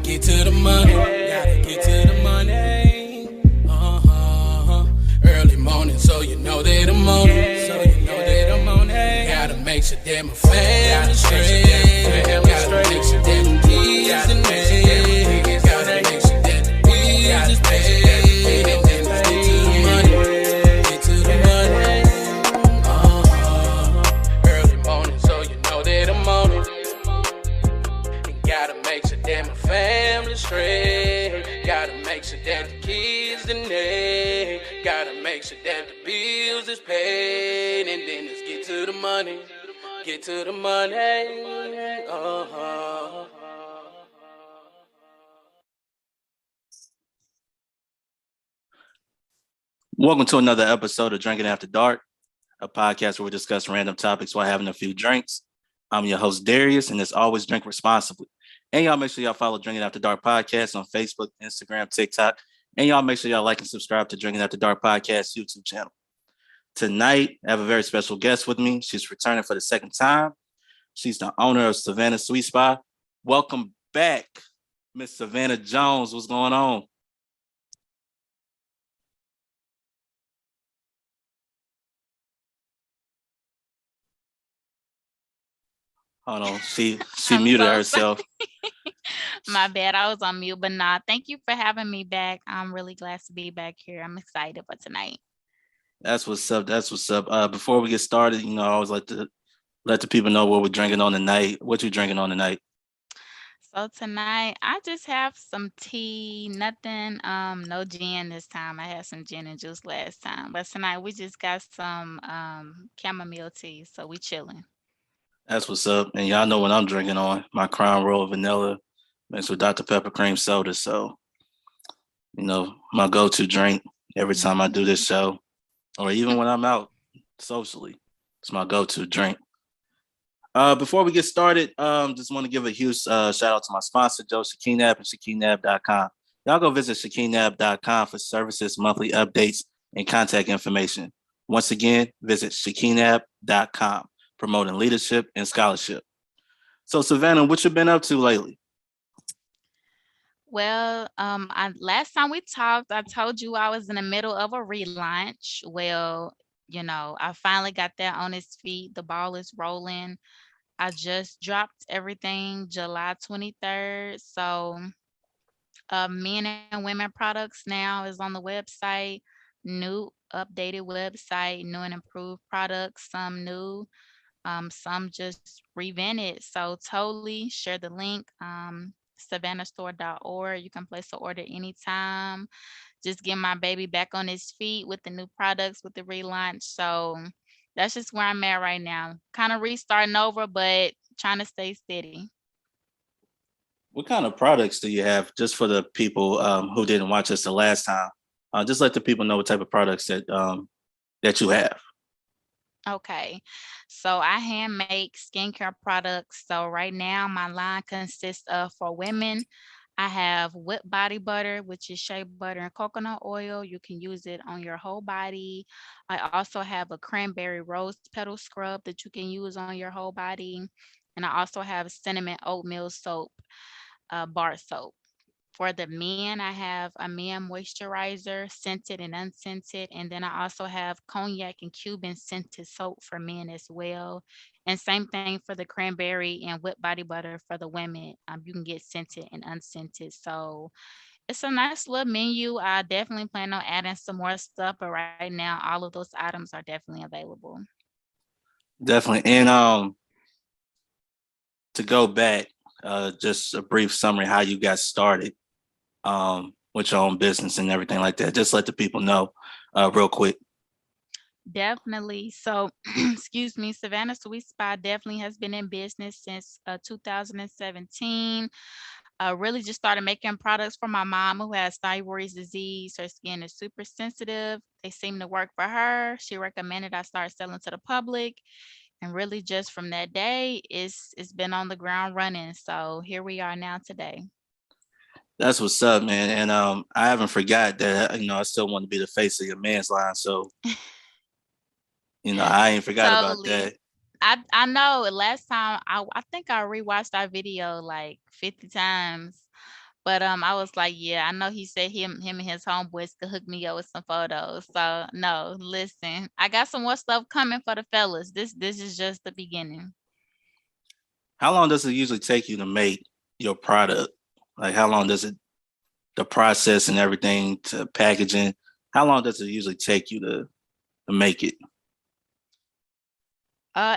get to the money. Gotta get to the money. Early morning, so you know that I'm on it. So you know that I'm on it. Gotta make sure that my family straight. Gotta make sure that the kids and me. Gotta make sure that the bills is paid. And then let's get to the money. Get to the money. Early morning, so you know that I'm on it. And gotta make sure that my family straight. Gotta make sure that the kids and they. Gotta make sure that the bills is paid. And then let's get to the money. Get to the money. Welcome to another episode of Drinking After Dark, a podcast where we discuss random topics while having a few drinks. I'm your host, Darius, and as always, drink responsibly. And y'all make sure y'all follow Drinking After Dark Podcast on Facebook, Instagram, TikTok. And y'all make sure y'all like and subscribe to Drinking After Dark Podcast YouTube channel. Tonight, I have a very special guest with me. She's returning for the second time. She's the owner of Savannah Sweet Spa. Welcome back, Miss Savannah Jones. What's going on? Hold on, she I'm muted so herself. My bad. I was on mute, but nah, thank you for having me back. I'm really glad to be back here. I'm excited for tonight. That's what's up. That's what's up. Before we get started, I always like to let the people know what we're drinking on tonight. What you drinking on tonight? So tonight I just have some tea, nothing, no gin this time. I had some gin and juice last time. But tonight we just got some chamomile tea, so we chilling. That's what's up. And y'all know what I'm drinking on. My Crown Royal Vanilla mixed with Dr. Pepper Cream Soda. So, my go-to drink every time I do this show, or even when I'm out socially. It's my go-to drink. Before we get started, just want to give a huge shout out to my sponsor, Joe Shakinab and Shakinab.com. Y'all go visit Shakinab.com for services, monthly updates, and contact information. Once again, visit Shakinab.com, promoting leadership and scholarship. So, Savannah, what you been up to lately? Well, last time we talked, I told you I was in the middle of a relaunch. Well, I finally got that on its feet. The ball is rolling. I just dropped everything July 23rd. So, men and women products now is on the website. New updated website, new and improved products, some new, some just revented. So totally share the link. SavannahStore.org. You can place an order anytime. Just get my baby back on his feet with the new products with the relaunch. So that's just where I'm at right now. Kind of restarting over, but trying to stay steady. What kind of products do you have, just for the people who didn't watch us the last time? Just let the people know what type of products that you have. Okay. So I hand make skincare products. So right now my line consists of, for women, I have whipped body butter, which is shea butter and coconut oil. You can use it on your whole body. I also have a cranberry rose petal scrub that you can use on your whole body. And I also have cinnamon oatmeal soap, bar soap. For the men, I have a men moisturizer, scented and unscented. And then I also have cognac and Cuban scented soap for men as well. And same thing for the cranberry and whipped body butter for the women. You can get scented and unscented. So it's a nice little menu. I definitely plan on adding some more stuff, but right now all of those items are definitely available. Definitely. And to go back, just a brief summary how you got started with your own business and everything like that. Just let the people know real quick. Definitely. So, excuse me, Savannah Sweet Spa definitely has been in business since 2017. Really just started making products for my mom who has thyroid disease. Her skin is super sensitive. They seem to work for her. She recommended I start selling to the public. And really just from that day, it's been on the ground running. So here we are now today. That's what's up, man. And I haven't forgot that, I still want to be the face of your man's line. So, I ain't forgot about Totally. that. I know last time I think I rewatched our video like 50 times. But I was like, yeah, I know he said him and his homeboys could hook me up with some photos. So no, listen, I got some more stuff coming for the fellas. This is just the beginning. How long does it usually take you to make your product? Like how long does it the process and everything to packaging? How long does it usually take you to make it?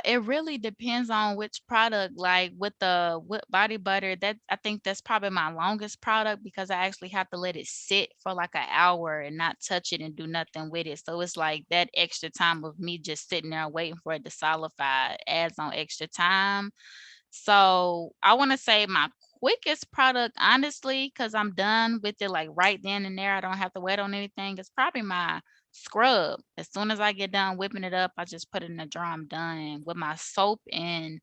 It really depends on which product. Like with the with body butter, that I think that's probably my longest product because I actually have to let it sit for like an hour and not touch it and do nothing with it. So it's like that extra time of me just sitting there waiting for it to solidify adds on extra time. So I want to say my quickest product, honestly, because I'm done with it like right then and there. I don't have to wait on anything. It's probably my scrub. As soon as I get done whipping it up, I just put it in the jar. I'm done. With my soap and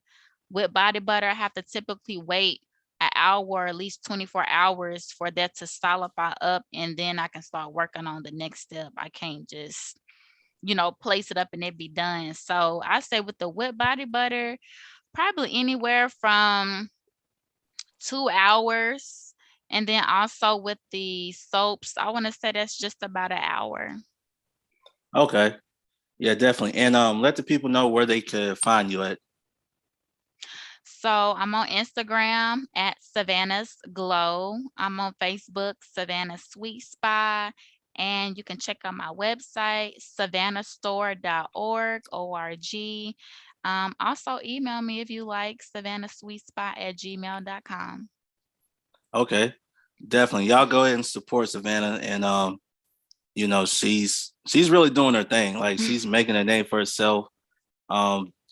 with body butter, I have to typically wait an hour or at least 24 hours for that to solidify up. And then I can start working on the next step. I can't just, place it up and it be done. So I say with the wet body butter, probably anywhere from 2 hours. And then also with the soaps, I want to say that's just about an hour. Okay. Yeah, definitely. And let the people know where they could find you at. So I'm on Instagram at Savannah's Glow. I'm on Facebook, Savannah Sweet Spy. And you can check out my website, savannahstore.org, O-R-G. Also email me if you like, savannahsweetspy@gmail.com. Okay. Definitely. Y'all go ahead and support Savannah and she's really doing her thing. Like she's making a name for herself.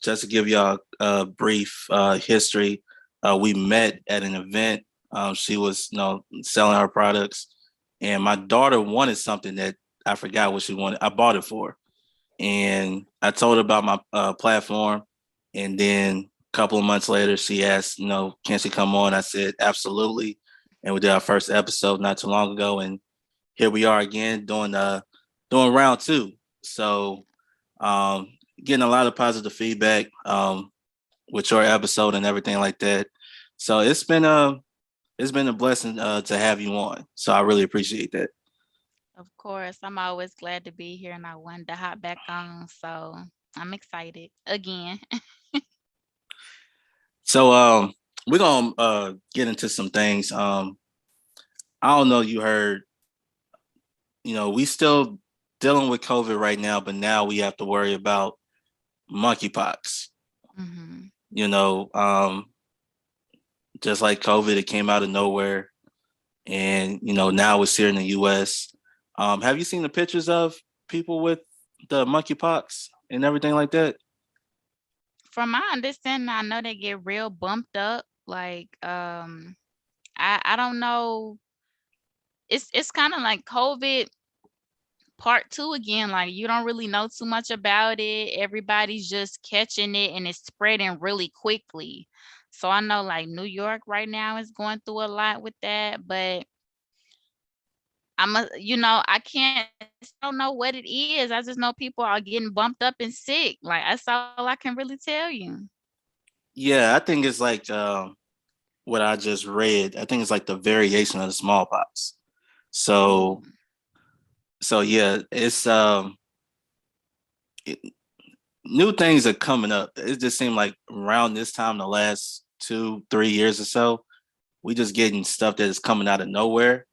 Just to give y'all a brief history, we met at an event. She was, selling her products, and my daughter wanted something that I forgot what she wanted. I bought it for her, and I told her about my platform, and then a couple of months later, she asked, can she come on? I said absolutely, and we did our first episode not too long ago, and here we are again doing round two. So um, getting a lot of positive feedback with your episode and everything like that. So it's been a blessing to have you on. So I really appreciate that. Of course, I'm always glad to be here and I wanted to hop back on. So I'm excited again. So we're gonna get into some things. I don't know you heard, we still dealing with COVID right now, but now we have to worry about monkeypox. hmm You know, just like COVID, it came out of nowhere, and now it's here in the U.S. Have you seen the pictures of people with the monkeypox and everything like that? From my understanding, I know they get real bumped up. Like, I don't know. It's kind of like COVID part two again. Like you don't really know too much about it. Everybody's just catching it and it's spreading really quickly. So I know like New York right now is going through a lot with that, but I can't I don't know what it is. I just know people are getting bumped up and sick. Like that's all I can really tell you. Yeah, I think it's like what I just read. I think it's like the variation of the smallpox. So, Mm, so yeah, it's it, new things are coming up. It just seemed like around this time, the last 2-3 years or so, we just getting stuff that is coming out of nowhere.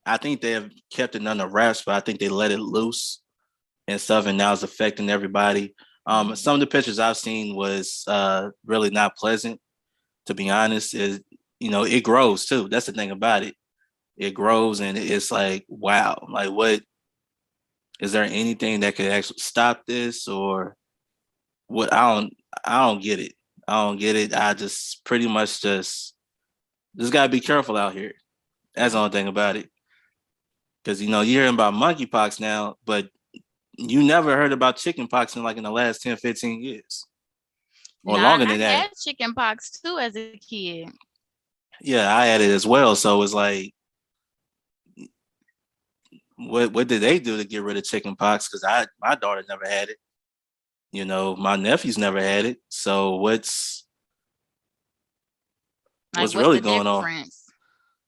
I think they have kept it under wraps, but I think they let it loose and stuff, and now it's affecting everybody. mm. Some of the pictures I've seen was really not pleasant. To be honest, is it grows too. That's the thing about it. It grows, and it's like, wow, like what is there anything that could actually stop this, or what? I don't get it. I don't get it. I just pretty much just gotta be careful out here. That's the Right. only thing about it. Because you're hearing about monkeypox now, but you never heard about chickenpox in the last 10, 15 years or Nah, and longer I than that. had chicken pox too as a kid. Yeah, I had it as well. So it's like, what did they do to get rid of chickenpox? Because my daughter never had it. My nephews never had it. So Like what's what's really the going on? difference?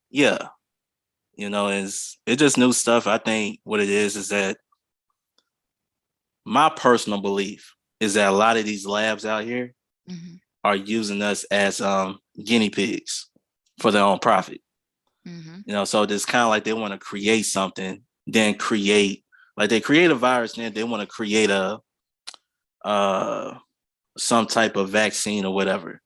Yeah. it's just new stuff. I think what it is that my personal belief is that a lot of these labs out here Mhm. are using us as guinea pigs for their own profit. Mhm. So it's kind of like they want to create something, then create like they create a virus, then they want to create a uh some type of vaccine or whatever,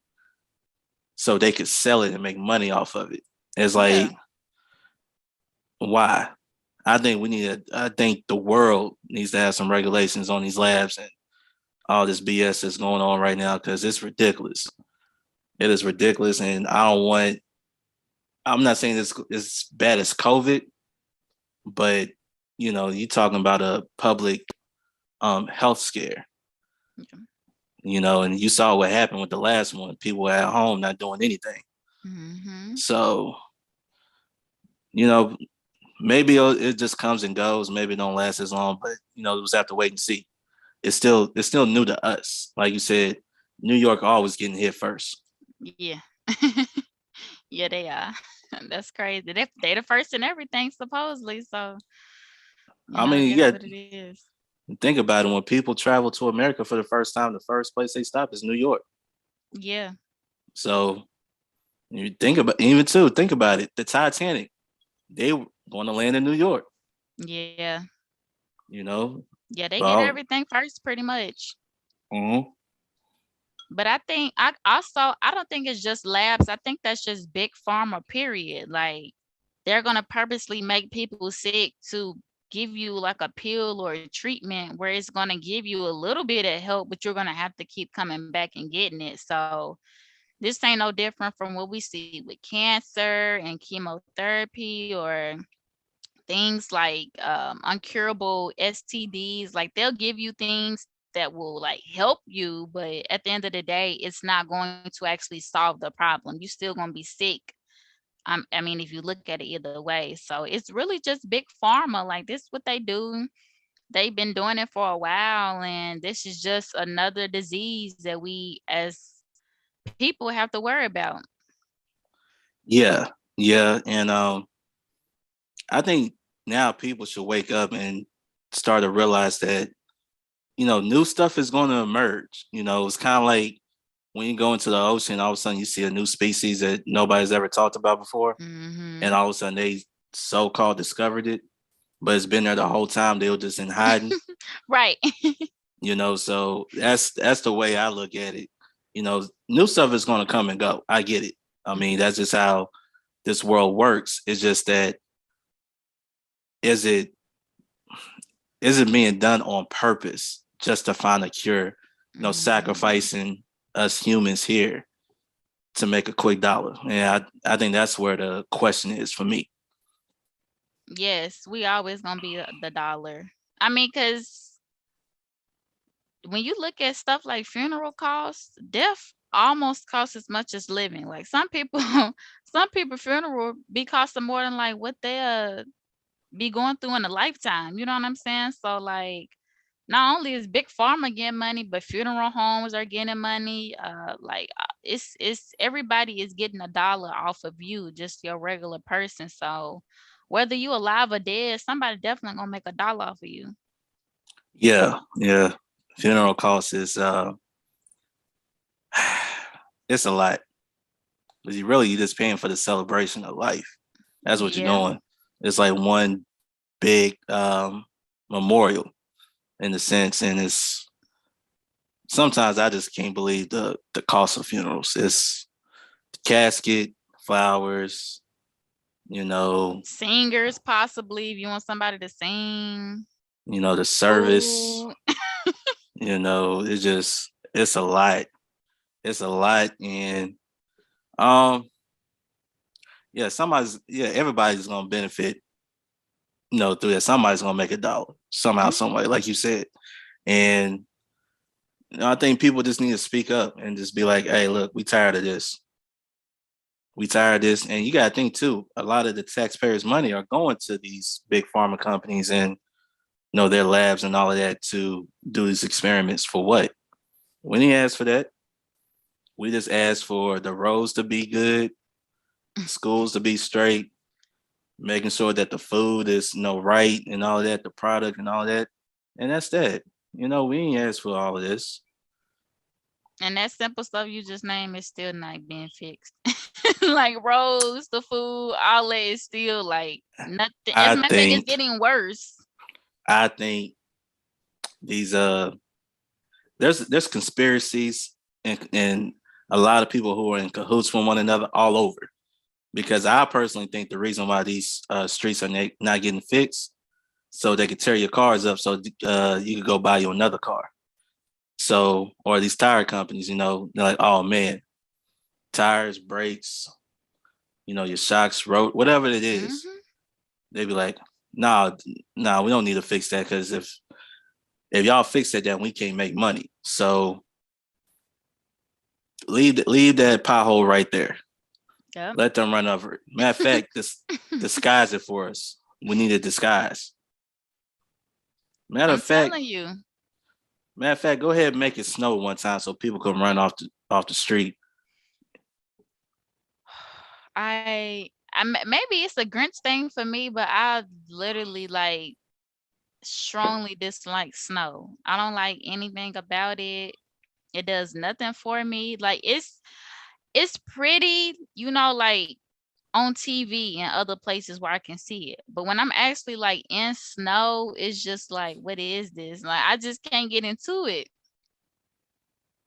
so they could sell it and make money off of it. It's Yeah. like, why? I think the world needs to have some regulations on these labs and all this BS that's going on right now, because it's ridiculous. It is ridiculous, and I'm not saying it's as bad as COVID, but you're talking about a public health scare, Okay. and you saw what happened with the last one. People were at home not doing anything. Mhm. So, you know, maybe it just comes and goes. Maybe it don't last as long, but we'll just have to wait and see. It's still new to us. Like you said, New York always getting hit first. Yeah. Yeah, they are. That's crazy. They the first in everything supposedly. So, I it mean, is yeah, what it is. think about it. When people travel to America for the first time, the first place they stop is New York. Yeah. So you think about it. The Titanic, they want to land in New York. Yeah. You know, Yeah, they get well, everything first pretty much. mhm. But I don't think it's just labs. I think that's just big pharma period. Like they're gonna purposely make people sick to give you like a pill or a treatment where it's gonna give you a little bit of help, but you're gonna have to keep coming back and getting it. So this ain't no different from what we see with cancer and chemotherapy or things like uncurable STDs. Like they'll give you things that will like help you, but at the end of the day, it's not going to actually solve the problem. You still gonna be sick. I mean, if you look at it either way. So it's really just big pharma. Like this, what they do. They've been doing it for a while, and this is just another disease that we as people have to worry about. Yeah, yeah, and I think now people should wake up and start to realize that new stuff is going to emerge. It's kind of like when you go into the ocean, all of a sudden you see a new species that nobody's ever talked about before, and Hmm. all of a sudden they so-called discovered it, but it's been there the whole time. They were just in hiding. Right. So that's the way I look at it. New stuff is going to come and go. I get it. I mean, Mhm. that's just how this world works. It's just that is it is it being done on purpose just to find a cure? Mhm. Sacrificing us humans here to make a quick dollar. And I think that's where the question is for me. Yes, we always gonna be the dollar. I mean, cause when you look at stuff like funeral costs, death almost costs as much as living. Like some people, some people funeral be costing more than like what they be going through in a lifetime. You know what I'm saying? So like, not only is big pharma getting money, but funeral homes are getting money. It's everybody is getting a dollar off of you, just your regular person. So whether you alive or dead, somebody definitely gonna make a dollar off of you. Yeah, yeah. Funeral costs is it's a lot. But you're just paying for the celebration of life. That's what you're Yeah. doing. It's like one big memorial in a sense, and it's sometimes I just can't believe the cost of funerals. It's the casket, flowers, you know, Singers possibly if you want somebody to sing. the service, Food. it's a lot. It's a lot. And um everybody's gonna benefit, through that. Somebody's gonna make a dollar somehow, Mhm. some way, like you said. And I think people just need to speak up and just be like, hey, look, we tired of this. We tired of this. And you gotta think too, a lot of the taxpayers' money are going to these big pharma companies and their labs and all of that to do these experiments for what? We didn't ask for that. We just asked for the roads to be good, schools to be straight, making sure that the food is right and all that, the product and all that, and that's that. We ain't asked for all of this. And that simple stuff you just named is still not being fixed. Like roads, the food, all that is still like nothing. As a I matter of fact, it's think getting worse. I think these there's conspiracies and a lot of people who are in cahoots from one another all over. Because I personally think the reason why these streets are not getting fixed, so they could tear your cars up, so you could go buy you another car. So, or these tire companies, they're like, oh man, tires, brakes, your shocks, road, whatever it is, Hmm. they be like, nah, we don't need to fix that because if y'all fix that, then we can't make money. So leave that pothole right there. Yep. Let them run over it. Matter of fact, disguise it for us. We need a disguise. Matter of I'm fact, telling you. matter of fact, go ahead and make it snow one time so people can run off the street. Maybe it's a Grinch thing for me, but I literally like strongly dislike snow. I don't like anything about it. It does nothing for me. Like it's pretty, like on TV and other places where I can see it. But when I'm actually like in snow, it's just like, what is this? Like I just can't get into it.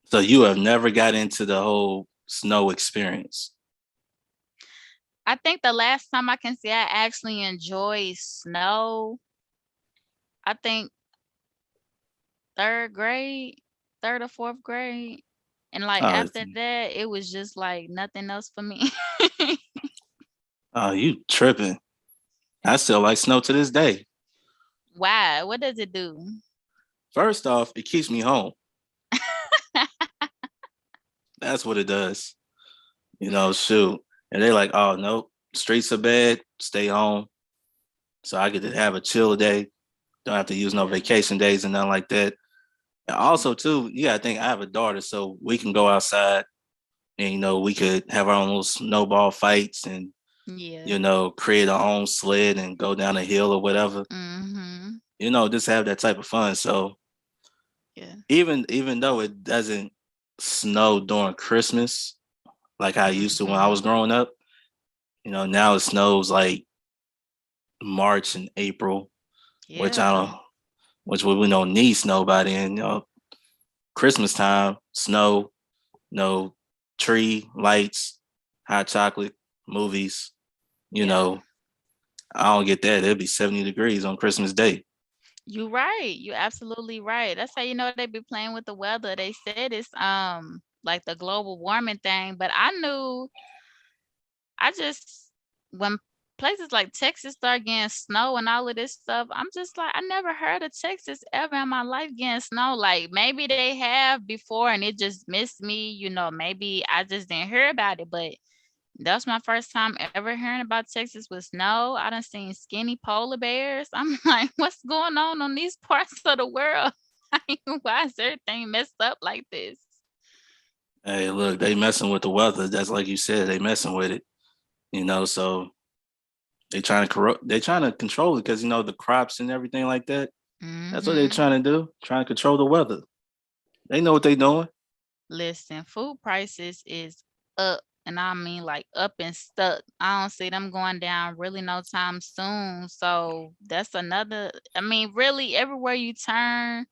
So you have never got into the whole snow experience. I think the last time I can say I actually enjoy snow, I think third grade, third or fourth grade. And like Uh, after that, it was just like nothing else for me. you tripping. I still like snow to this day. Why? What does it do? First off, it keeps me home. That's what it does. Shoot. And they like, oh no, streets are bad, stay home. So I get to have a chill day. Don't have to use no Yeah. vacation days and nothing like that. And also too, you gotta think I have a daughter, so we can go outside and we could have our own little snowball fights and Yeah. create our own sled and go down a hill or whatever. Mhm. Just have that type of fun. So Yeah. even though it doesn't snow during Christmas like I used to when I was Mhm. growing up, now it snows like March and April, which I Yeah. don't, which we don't need snow by then. Christmas time, snow, no tree lights, hot chocolate, movies. You Yeah. know, I don't get that. It'll be 70 degrees on Christmas Day. You right. You absolutely right. That's how you know they be playing with the weather. They said it's like the global warming thing, but I just when places like Texas start getting snow and all of this stuff, I'm just like, I never heard of Texas ever in my life getting snow. Like maybe they have before and it just missed me, maybe I just didn't hear about it, but that's my first time ever hearing about Texas with snow. I done seen skinny polar bears. I'm like, what's going on these parts of the world? Like, why is everything messed up like this? Hey, look, they messing with the weather. That's like you said, they messing with it. So they trying to control it because the crops and everything like that. That's what they're Hmm. trying to do, trying to control the weather. They know what they're doing. Listen, food prices is up, and I mean like up and stuck. I don't see them going down really no time soon. So that's another. I mean, really, everywhere you turn,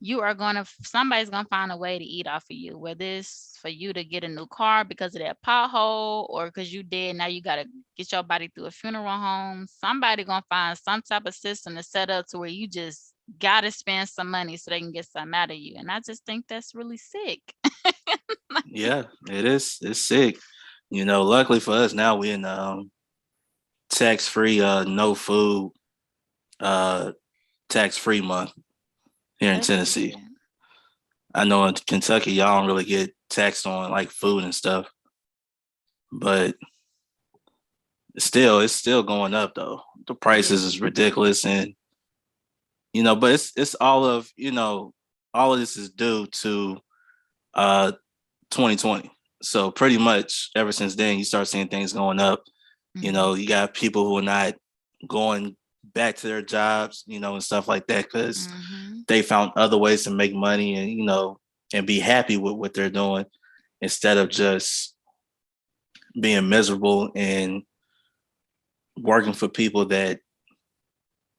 you are gonna somebody's gonna find a way to eat off of you, whether it's for you to get a new car because of that pothole or because you dead now you gotta get your body through a funeral home. Somebody gonna find some type of system to set up to where you just gotta spend some money so they can get something out of you. And I just think that's really sick. Yeah, it is. It's sick. Luckily for us now we in tax free, no food, uh, tax free month here in That's Tennessee. good. I know in Kentucky y'all don't really get taxed on like food and stuff, but it's still going up though. The Yeah. prices is ridiculous, and but it's all of this is due to uh 2020. So pretty much ever since then you start seeing things going up. You Mhm. know, you got people who are not going back to their jobs, you know, and stuff like that because Mhm. they found other ways to make money and, you know, and be happy with what they're doing instead of just being miserable and working for people that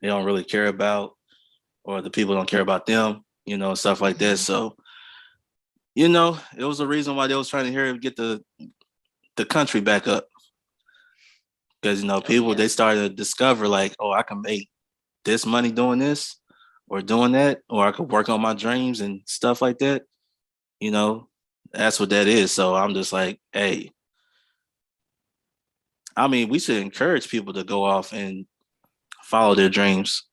they don't really care about or the people don't care about them, you know, stuff like that. Mhm. So, you know, it was a reason why they was trying to hear get the country back up. Because, you know, Oh people yeah. they started to discover like, oh, I can make this money doing this or doing that, or I could work on my dreams and stuff like that. You know, that's what that is. So I'm just like, hey, I mean, we should encourage people to go off and follow their dreams.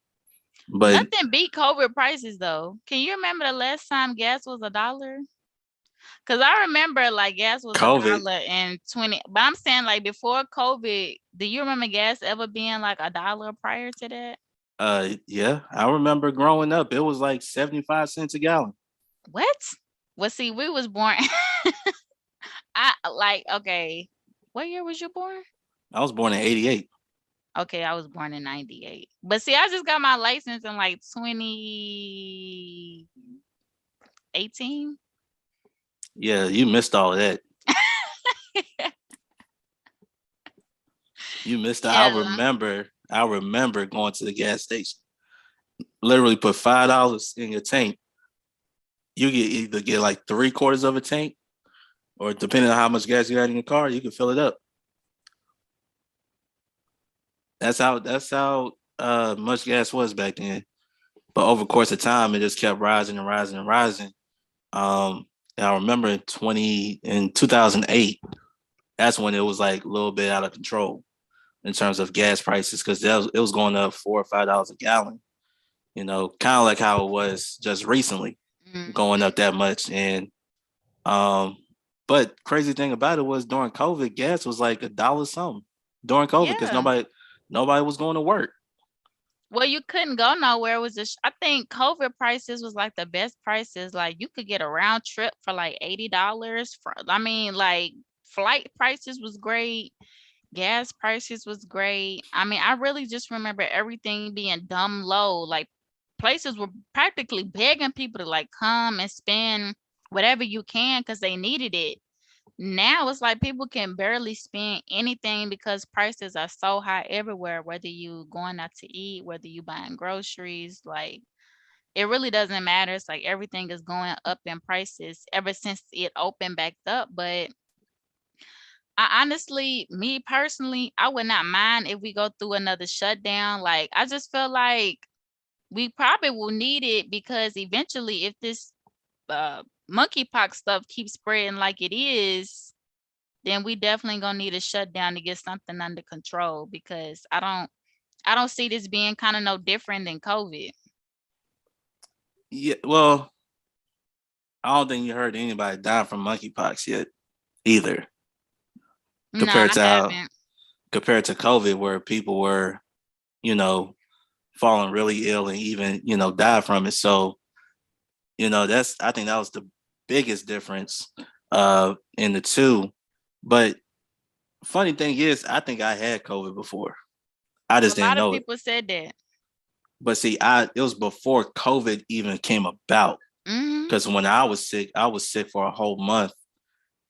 But Nothing beat COVID prices though. Can you remember the last time gas was $1? Cause I remember like gas was a COVID, dollar and 20. But I'm saying like before COVID, do you remember gas ever being like $1 prior to that? yeah, I remember growing up, it was like 75 cents a gallon. What? Well, see, we was born. I like okay. What year was you born? I was born in 88. Okay, I was born in 98. But see, I just got my license in like 2018. Yeah, you missed all of that. You missed that. Yeah. I remember going to the gas station. Literally put $5 in your tank. You get either get like 3/4 of a tank, or depending on how much gas you had in your car, you can fill it up. That's how much gas was back then. But over the course of time, it just kept rising and rising and rising. And I remember in 2008, that's when it was like a little bit out of control in terms of gas prices because it was going up $4 or $5 a gallon. You know, kind of like how it was just recently going Mhm. up that much. And um, but crazy thing about it was during COVID, gas was like $1 something during COVID because Yeah. nobody was going to work. Well, you couldn't go nowhere. It was just I think COVID prices was like the best prices. Like you could get a round trip for like $80. For I mean, like flight prices was great. Gas prices was great. I mean, I really just remember everything being dumb low. Like places were practically begging people to like come and spend whatever you can because they needed it. Now it's like people can barely spend anything because prices are so high everywhere, whether you going out to eat, whether you buying groceries, like it really doesn't matter. It's like everything is going up in prices ever since it opened back up. But I honestly, me personally, I would not mind if we go through another shutdown. Like I just feel like we probably will need it because eventually if this monkeypox stuff keeps spreading like it is, then we definitely gonna need a shutdown to get something under control because I don't see this being kind of no different than COVID. Yeah, well, I don't think you heard anybody die from monkeypox yet either. No, Compared I to how, haven't. compared to COVID, where people were, you know, falling really ill and even, you know, die from it. So, you know, I think that was the biggest difference in the two. But funny thing is, I think I had COVID before. I A just didn't lot of know it. people said that. But see, it was before COVID even came about. Hmm. Because when I was sick for a whole month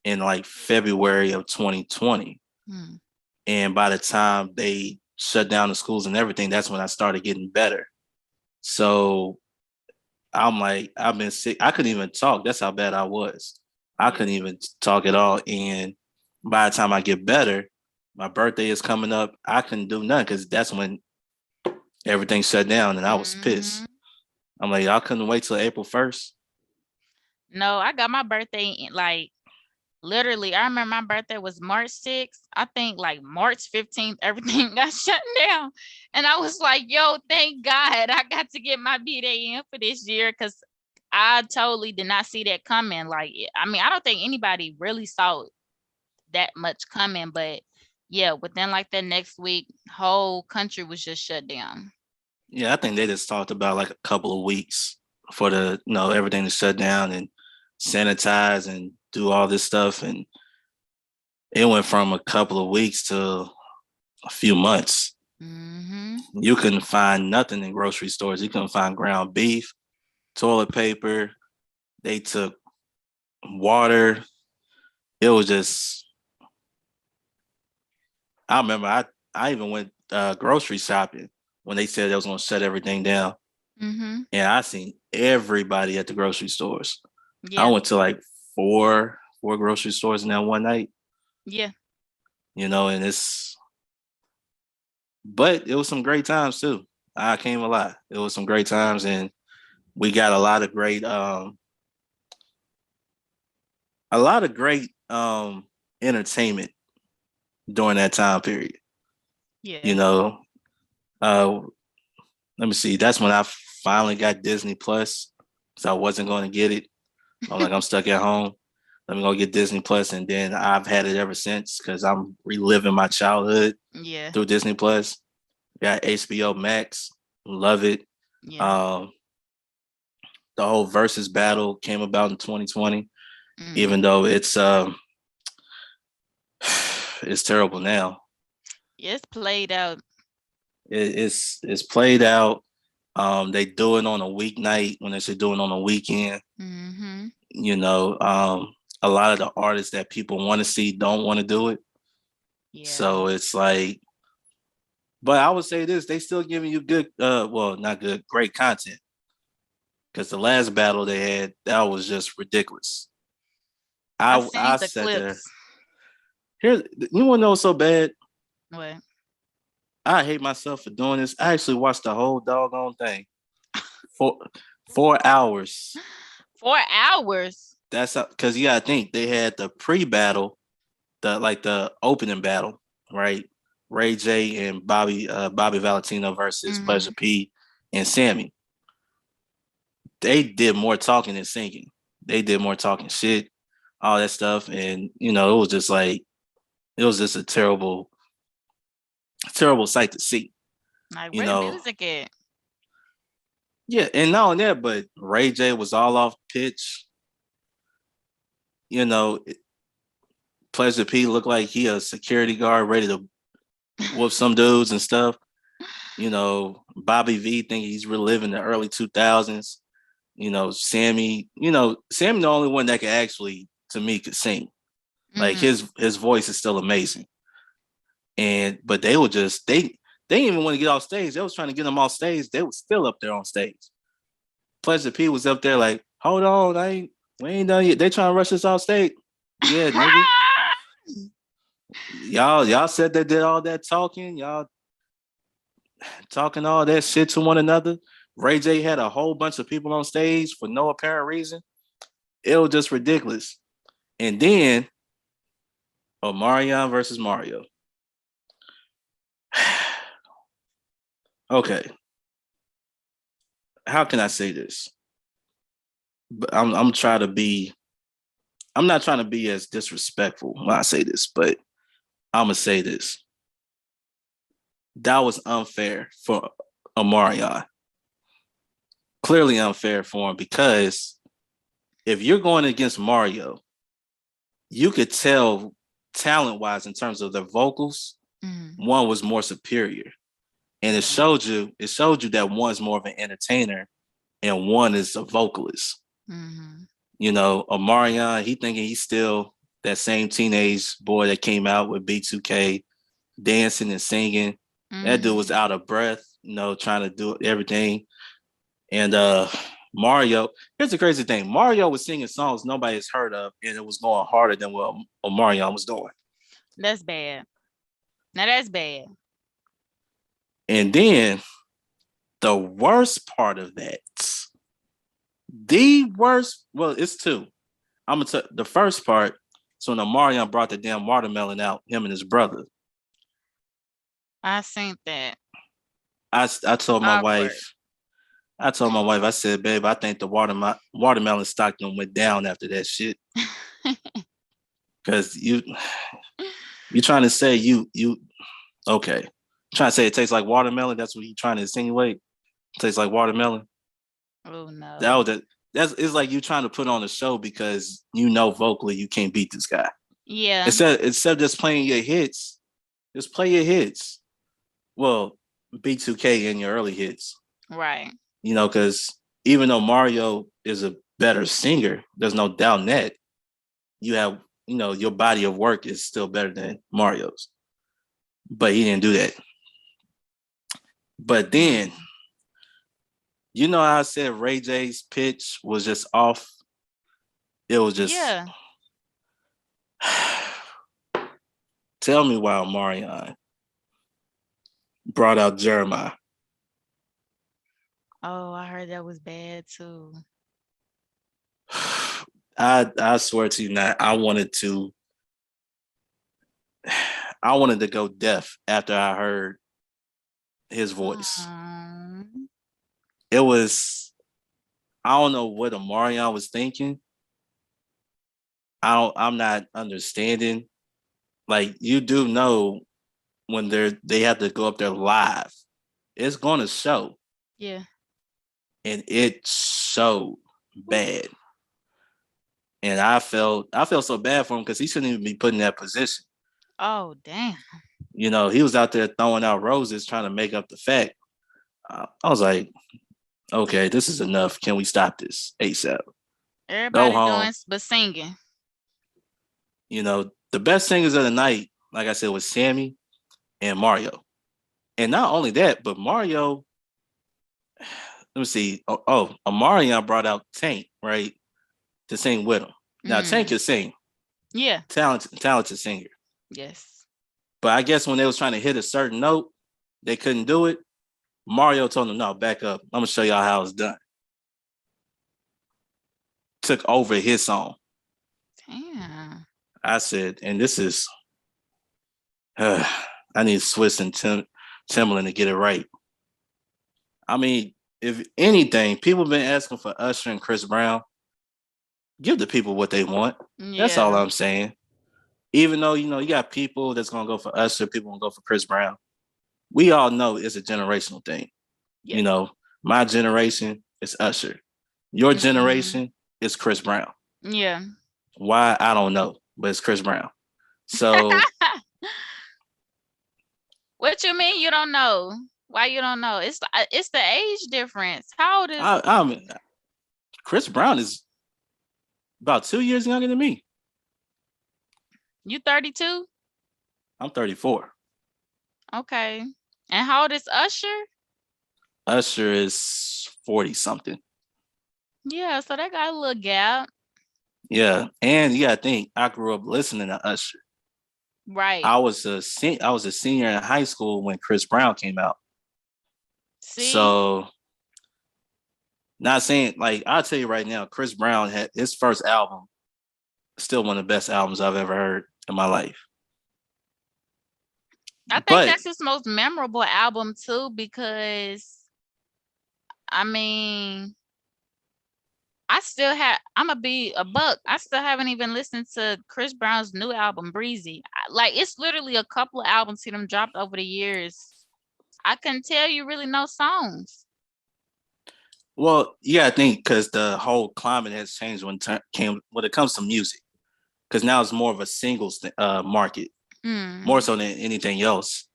in like February of 2020. Hmm. And by the time they shut down the schools and everything, that's when I started getting better. So I'm like, I've been sick. I couldn't even talk. That's how bad I was. I Yeah. couldn't even talk at all. And by the time I get better, my birthday is coming up. I couldn't do nothing because that's when everything shut down and I was Hmm. pissed. I'm like, y'all couldn't wait till April 1st. No, I got my birthday in like literally. I remember my birthday was March 6th. I think like March 15th, everything got shut down. And I was like, yo, thank God I got to get my B-Day in for this year because I totally did not see that coming. Like, I mean, I don't think anybody really saw that much coming, but yeah, within like the next week, whole country was just shut down. Yeah, I think they just talked about like a couple of weeks for everything to shut down and sanitize and do all this stuff. And it went from a couple of weeks to a few months. Mm-hmm. You couldn't find nothing in grocery stores. You couldn't find ground beef, toilet paper. They took water. It was just, I remember I even went grocery shopping when they said they was going to shut everything down. Mm-hmm. And I seen everybody at the grocery stores. I Yeah. went to like four grocery stores in that one night, Yeah. and but it was some great times too. I can't even lie. It was some great times, and we got a lot of great entertainment during that time period. You Yeah. know, uh, let me see. That's when I finally got Disney Plus. So I wasn't going to get it. I'm like, I'm stuck at home. Let me go get Disney Plus, and then I've had it ever since because I'm reliving my childhood Yeah. through Disney Plus. Got HBO Max, love it. Yeah. Um, the whole versus battle came about in 2020, even Mm. though it's terrible now. It's played out. It's played out. They do it on a weeknight when they should do it on a weekend. Mm-hmm. A lot of the artists that people want to see don't want to do it. Yeah. So it's like, but I would say this: they still giving you good, well, not good, great content. Because the last battle they had, that was just ridiculous. I I seen the sat there. clips. Here, you want to know what's so bad? What? I hate myself for doing this. I actually watched the whole doggone thing. 4 hours. 4 hours. That's because you gotta think they had the pre-battle, the opening battle, right? Ray J and Bobby Valentino versus Mm-hmm. Pleasure P and Sammy. They did more talking than singing. They did more talking shit, all that stuff, and it was just like it was just a terrible, terrible sight to see. Like, You where the know, music at? yeah, and not only that, but Ray J was all off pitch. You know, Pleasure P looked like he a security guard ready to whoop some dudes and stuff. Bobby V think he's reliving the early 2000s. Sammy the only one that could actually, to me, could sing. Like Mm-hmm. his voice is still amazing. But they didn't even want to get off stage. They was trying to get them off stage. They was still up there on stage. Pleasure P was up there like, hold on, we ain't done yet. They trying to rush us off stage. Yeah, nigga. Y'all said they did all that talking. Y'all talking all that shit to one another. Ray J had a whole bunch of people on stage for no apparent reason. It was just ridiculous. And then Omarion versus Mario. Okay. How can I say this? But I'm trying to be. I'm not trying to be as disrespectful when I say this, but I'm gonna say this. That was unfair for Omarion. Clearly unfair for him because if you're going against Mario, you could tell talent-wise in terms of their vocals, Mm-hmm. one was more superior. And it Yeah. showed you that one's more of an entertainer and one is a vocalist. Mm-hmm. Omarion, he thinking he's still that same teenage boy that came out with B2K, dancing and singing. That dude Mm-hmm. was out of breath, trying to do everything. And Mario, here's the crazy thing. Mario was singing songs nobody's heard of, and it was going harder than what Omarion was doing. That's bad. Now that's bad. And then the worst part of that, the worst, well, it's two. I'm gonna tell the first part. So when Omarion brought the damn watermelon out, him and his brother, I seen that. I told my Awkward. wife, I said, babe, I think the watermelon stock done went down after that shit. Cause you trying to say you okay. Trying to say it tastes like watermelon. That's what you trying to insinuate. Tastes like watermelon. Oh That no. was that's it's like you trying to put on a show because vocally you can't beat this guy. Yeah. Instead of just playing your hits, Just play your hits. Well, B2K in your early hits. Right. Because even though Mario is a better singer, there's no doubt in that. You have, your body of work is still better than Mario's. But he didn't do that. But then, Mm. how I said Ray J's pitch was just off? It was just, Yeah. tell me why Marion brought out Jeremiah. Oh, I heard that was bad too. I swear to you now, I wanted to go deaf after I heard his voice. Mm. It was, I don't know what Omarion was thinking. I'm not understanding. Like, you do know when they have to go up there live, it's gonna show. Yeah. And it showed bad. And I felt so bad for him because he shouldn't even be put in that position. Oh, damn. He was out there throwing out roses trying to make up the fact. I was like, okay, this is enough. Can we stop this ASAP? Go Everybody doing home. but singing. The best singers of the night, like I said, was Sammy and Mario. And not only that, but Mario, let me see. Omarion brought out Tank, right? To sing with him. Now Tank Mm. can sing. Yeah. Talented singer. Yes. But I guess when they was trying to hit a certain note, they couldn't do it. Mario told them, no, back up. I'm gonna show y'all how it's done. Took over his song. Damn. I said, and this is I need Swiss and Timbaland to get it right. I mean, if anything, people have been asking for Usher and Chris Brown. Give the people what they want. That's all Yeah. I'm saying. Even though, you got people that's going to go for Usher, people going to go for Chris Brown. We all know it's a generational thing. Yeah. My generation is Usher. Your Mm. generation is Chris Brown. Yeah. Why? I don't know, but it's Chris Brown. So What you mean you don't know? Why you don't know? It's the age difference. How old is I'm Chris Brown is about 2 years younger than me. you? 32? I'm 34. Okay. And how old is Usher? Usher is 40 something. Yeah, so that got a little gap. Yeah, and you gotta think I grew up listening to Usher. Right. I was a senior in high school when Chris Brown came out. See? So, not saying, like, I'll tell you right now, Chris Brown had his first album, still one of the best albums I've ever heard in my life. I think But that's his most memorable album too, because I mean, I'm gonna be a buck. I still haven't even listened to Chris Brown's new album, Breezy. Like, it's literally a couple of albums he done dropped over the years. I couldn't tell you really no songs. well, you gotta think because the whole climate has changed when it comes to music. Because now it's more of a singles market, more Mm. so than anything else.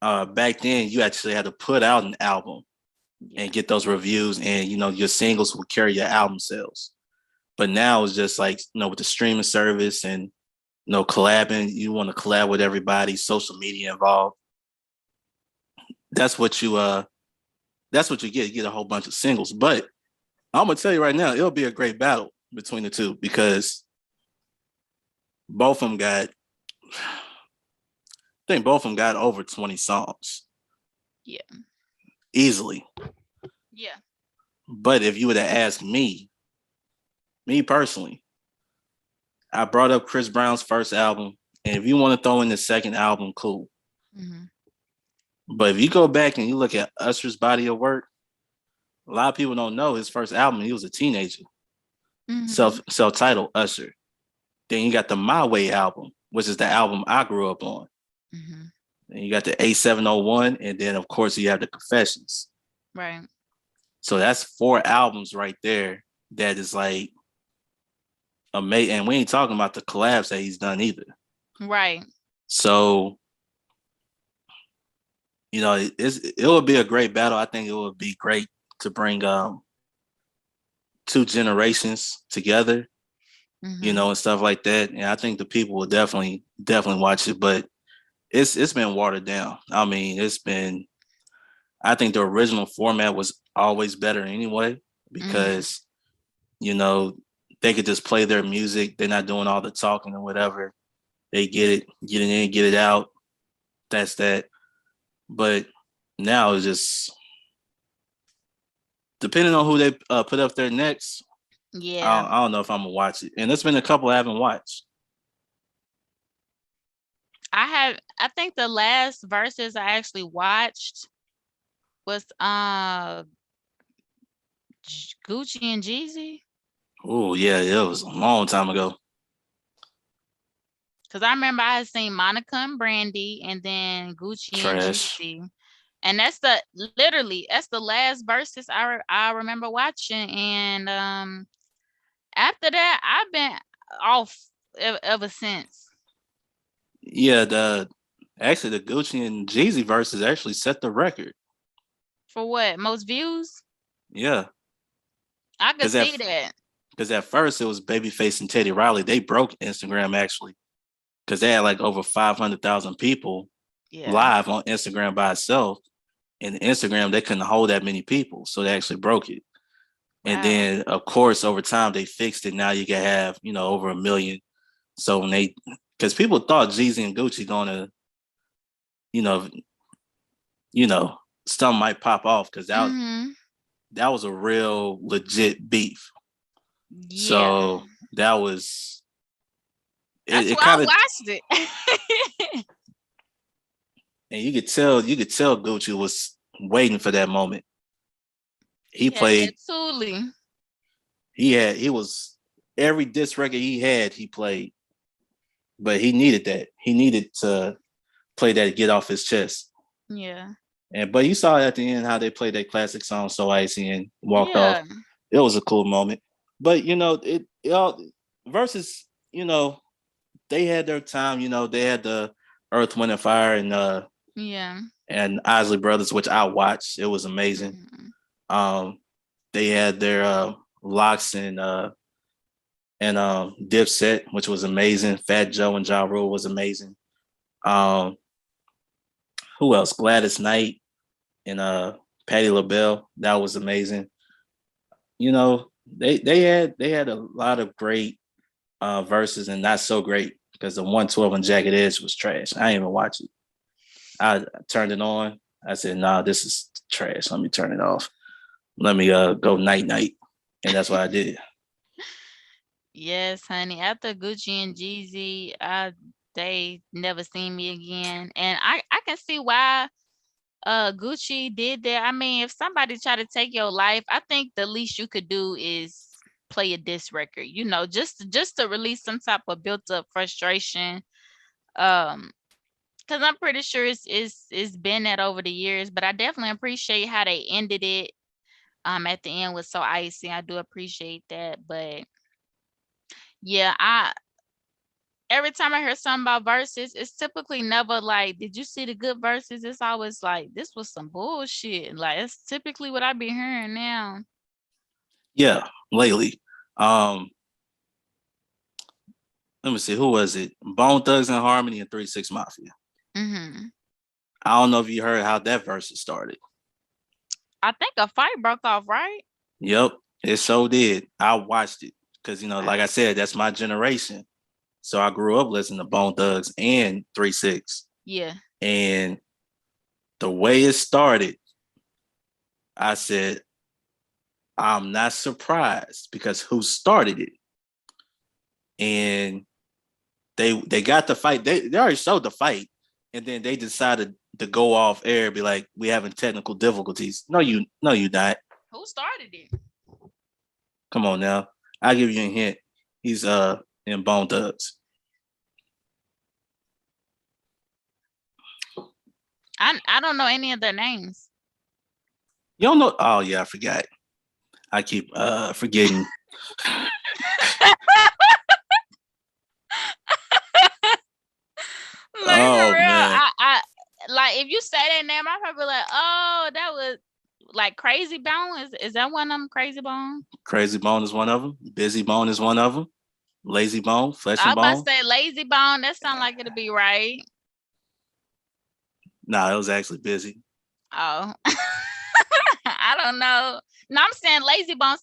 Back then, you actually had to put out an album Yeah. and get those reviews, and your singles will carry your album sales. But now it's just like with the streaming service and collabing. You want to collab with everybody, social media involved. That's what you get. You get a whole bunch of singles. But I'm gonna tell you right now, it'll be a great battle between the two because both of them got. I think both of them got over 20 songs. Yeah. Easily. Yeah. But if you would have asked me personally, I brought up Chris Brown's first album, and if you want to throw in the second album, cool. Mm-hmm. But if you go back and you look at Usher's body of work, a lot of people don't know his first album. He was a teenager, Mm-hmm. self-titled Usher. Then you got the My Way album, which is the album I grew up on. Mm-hmm. And you got the A701, and then of course you have the Confessions. Right. So that's 4 albums right there. That is like amazing, and we ain't talking about the collabs that he's done either. Right. So it would be a great battle. I think it would be great to bring two generations together, Mm-hmm. and stuff like that. And I think the people will definitely watch it. But it's been watered down. I mean, it's been. I think the original format was always better anyway Mm-hmm. because you know they could just play their music. They're not doing all the talking or whatever. They get it in, get it out. That's that. But now it's just depending on who they put up there next. Yeah. I don't know if I'm gonna watch it. And there's been a couple I haven't watched. I think the last verses I actually watched was Gucci and Jeezy. Oh yeah, it was a long time ago. Cause I remember I had seen Monica and Brandy and then Gucci and Trash. Jeezy. And that's the last verses I remember watching. And after that I've been off ever since. Yeah, the Gucci and Jeezy verses actually set the record. For what? Most views? Yeah, I could because see that. at first it was Babyface and Teddy Riley. They broke Instagram actually because they had like over 500,000 people Yeah. live on Instagram by itself. And Instagram they couldn't hold that many people, so they actually broke it. And Wow. then of course over time they fixed it. Now you can have over a million. So when they because people thought Jeezy and Gucci gonna you know you know something might pop off because Mhm. that was a real legit beef. Yeah. So that was That's it why I kind of watched it. and you could tell Gucci was waiting for that moment. He He had played that Thule. he was every disc record he played, but he needed to play that to get off his chest. Yeah. And but you saw at the end how they played that classic song "So Icy" and walked off. Yeah. It was a cool moment. But it all versus they had their time. They had the Earth, Wind, and Fire Yeah. and Isley Brothers, which I watched. It was amazing. Mhm. Um, they had their Locks and Dipset, which was amazing. Fat Joe and Ja Rule was amazing. Um, who else? Gladys Knight and Patti LaBelle. That was amazing. They had a lot of great verses and not so great because the 112 on Jagged Edge was trash. I didn't even watch it. I turned it on. I said, "Nah, this is trash. Let me turn it off. Let me go night night," and that's what I did. Yes, honey. After Gucci and Jeezy, they never seen me again. And I can see why Gucci did that. I mean, if somebody try to take your life, I think the least you could do is play a diss record, just to release some type of built up frustration. Um, because I'm pretty sure it's been that over the years, but I definitely appreciate how they ended it. At the end was so icy. I do appreciate that. But yeah, I every time I hear something about verses, it's typically never like, did you see the good verses? It's always like, this was some bullshit. Like, it's typically what I be hearing now. Yeah, lately. Um, Let me see, who was it? Bone Thugs and Harmony and 3 6 Mafia. Hmm. I don't know if you heard how that verse started. I think a fight broke off, right? Yep, it so did. I watched it because like I Wow. said, that's my generation. So I grew up listening to Bone Thugs and 3 6. Yeah. And the way it started, I said, I'm not surprised because who started it? And they got the fight. They already showed the fight, and then they decided to go off air, be like, "We having technical difficulties." No, you not. Who started it? Come on now. I'll give you a hint. He's in Bone Thugs. I don't know any of their names. You don't know? Oh yeah, I forgot. I keep forgetting. Like for Oh real, man. like if you say that name, I probably be like, oh, that was like Crazy Bone. Is that one of them? Crazy Bone? Crazy Bone is one of them. Busy Bone is one of them. Lazy Bone, Flesh I and was about to Bone. say Lazy Bone. That sound like it'll be right. Nah, it was actually Busy. Oh, I don't know. No, I'm saying Lazy Bone.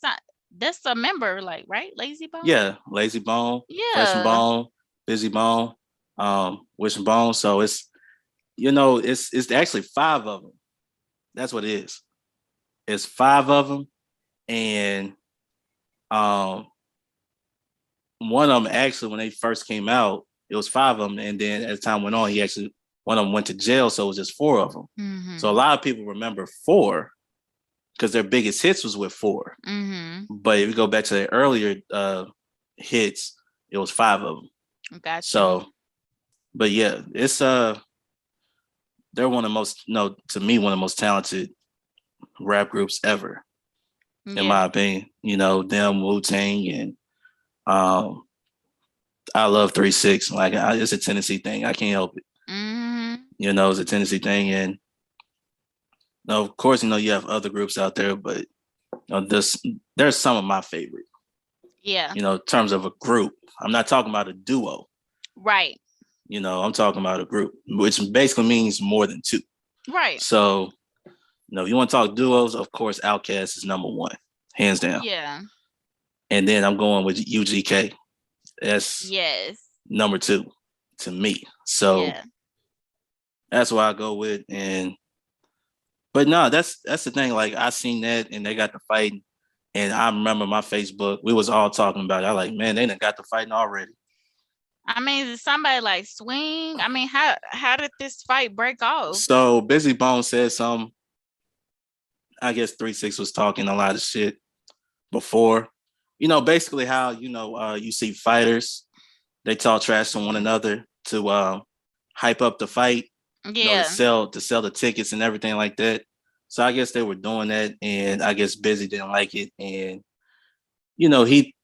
That's a member, like right? Lazy Bone. Yeah, Lazy Bone, Flesh and Yeah. Bone, Busy Bone, Wish and Bone. So it's actually five of them. That's what it is. It's five of them, and um, one of them actually when they first came out, it was five of them, and then as time went on, he actually one of them went to jail, so it was just four of them. So a Mhm. lot of people remember four because their biggest hits was with four. Mhm. But if you go back to the earlier hits, it was five of them. Got you. So, but yeah, it's they're one of the most, to me, one of the most talented rap groups ever, in Yeah. my opinion. Them, Wu Tang, and um, I love 3 6. Like it's a Tennessee thing. I can't help it. Mhm. It's a Tennessee thing, and of course, you have other groups out there, but this there's some of my favorite. Yeah. In terms of a group, I'm not talking about a duo. Right. I'm talking about a group, which basically means more than two. Right. So, if you want to talk duos, of course, Outkast is number one, hands down. Yeah. And then I'm going with UGK. That's Yes. number two to me. So Yeah. that's what I go with. But no, that's the thing. Like I seen that and they got the fighting. And I remember my Facebook, we was all talking about it. I like, man, they done got the fighting already. I mean, is somebody like swing? I mean, how did this fight break off? So Busy Bone said something. I guess 3 6 was talking a lot of shit before. Basically how, you see fighters, they talk trash to one another to hype up the fight, to Yeah. sell the tickets and everything like that. So I guess they were doing that, and I guess Busy didn't like it, and he,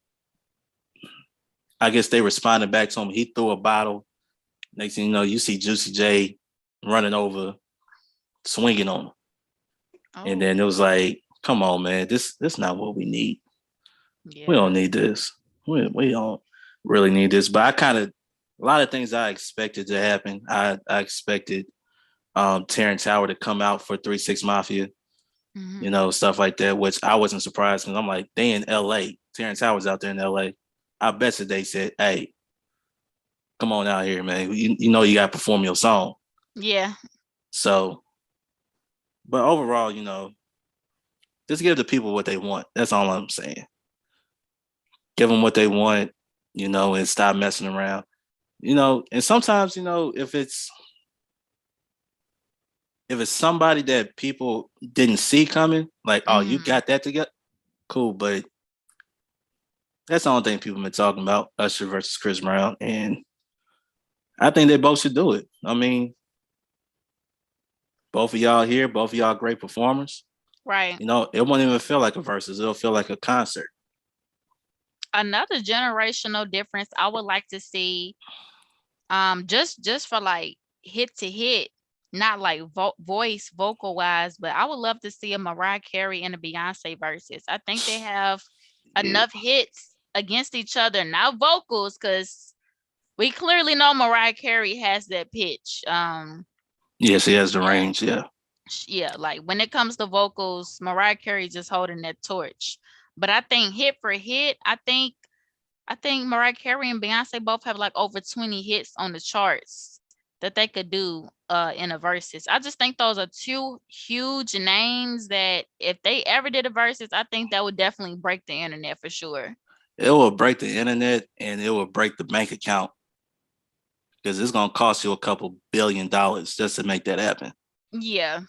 I guess they responded back to him. He threw a bottle. Next thing you know, you see Juicy J running over, swinging on him, and then it Oh. was like, come on, man, this not what we need. We don't Yeah. need this. We don't really need this. But a lot of things I expected to happen. I expected Terrence Howard to come out for 3 6 Mafia, Mhm. stuff like that, which I wasn't surprised because I'm like, they in LA. Terrence Howard's out there in LA. I bet you they said, hey, come on out here, man. You got to perform your song. Yeah. So, but overall, just give the people what they want. That's all I'm saying. Give them what they want, and stop messing around. And sometimes, if it's somebody that people didn't see coming, like, oh, you Mhm. got that together, cool. But that's the only thing people been talking about, Usher versus Chris Brown. And I think they both should do it. I mean, both of y'all here, both of y'all great performers. Right. It won't even feel like a versus. It'll feel like a concert. Another generational difference I would like to see, just for like hit to hit, not like voice vocal wise, but I would love to see a Mariah Carey and a Beyonce versus. I think they have Yeah. enough hits against each other, not vocals, because we clearly know Mariah Carey has that pitch. Yes, he has the Yeah, range. Yeah. yeah. Like when it comes to vocals, Mariah Carey just holding that torch. But I think hit for hit, I think Mariah Carey and Beyonce both have like over 20 hits on the charts that they could do in a versus. I just think those are two huge names that if they ever did a versus, I think that would definitely break the internet for sure. It will break the internet and it will break the bank account because it's gonna cost you a couple $1 billion just to make that happen. Yeah.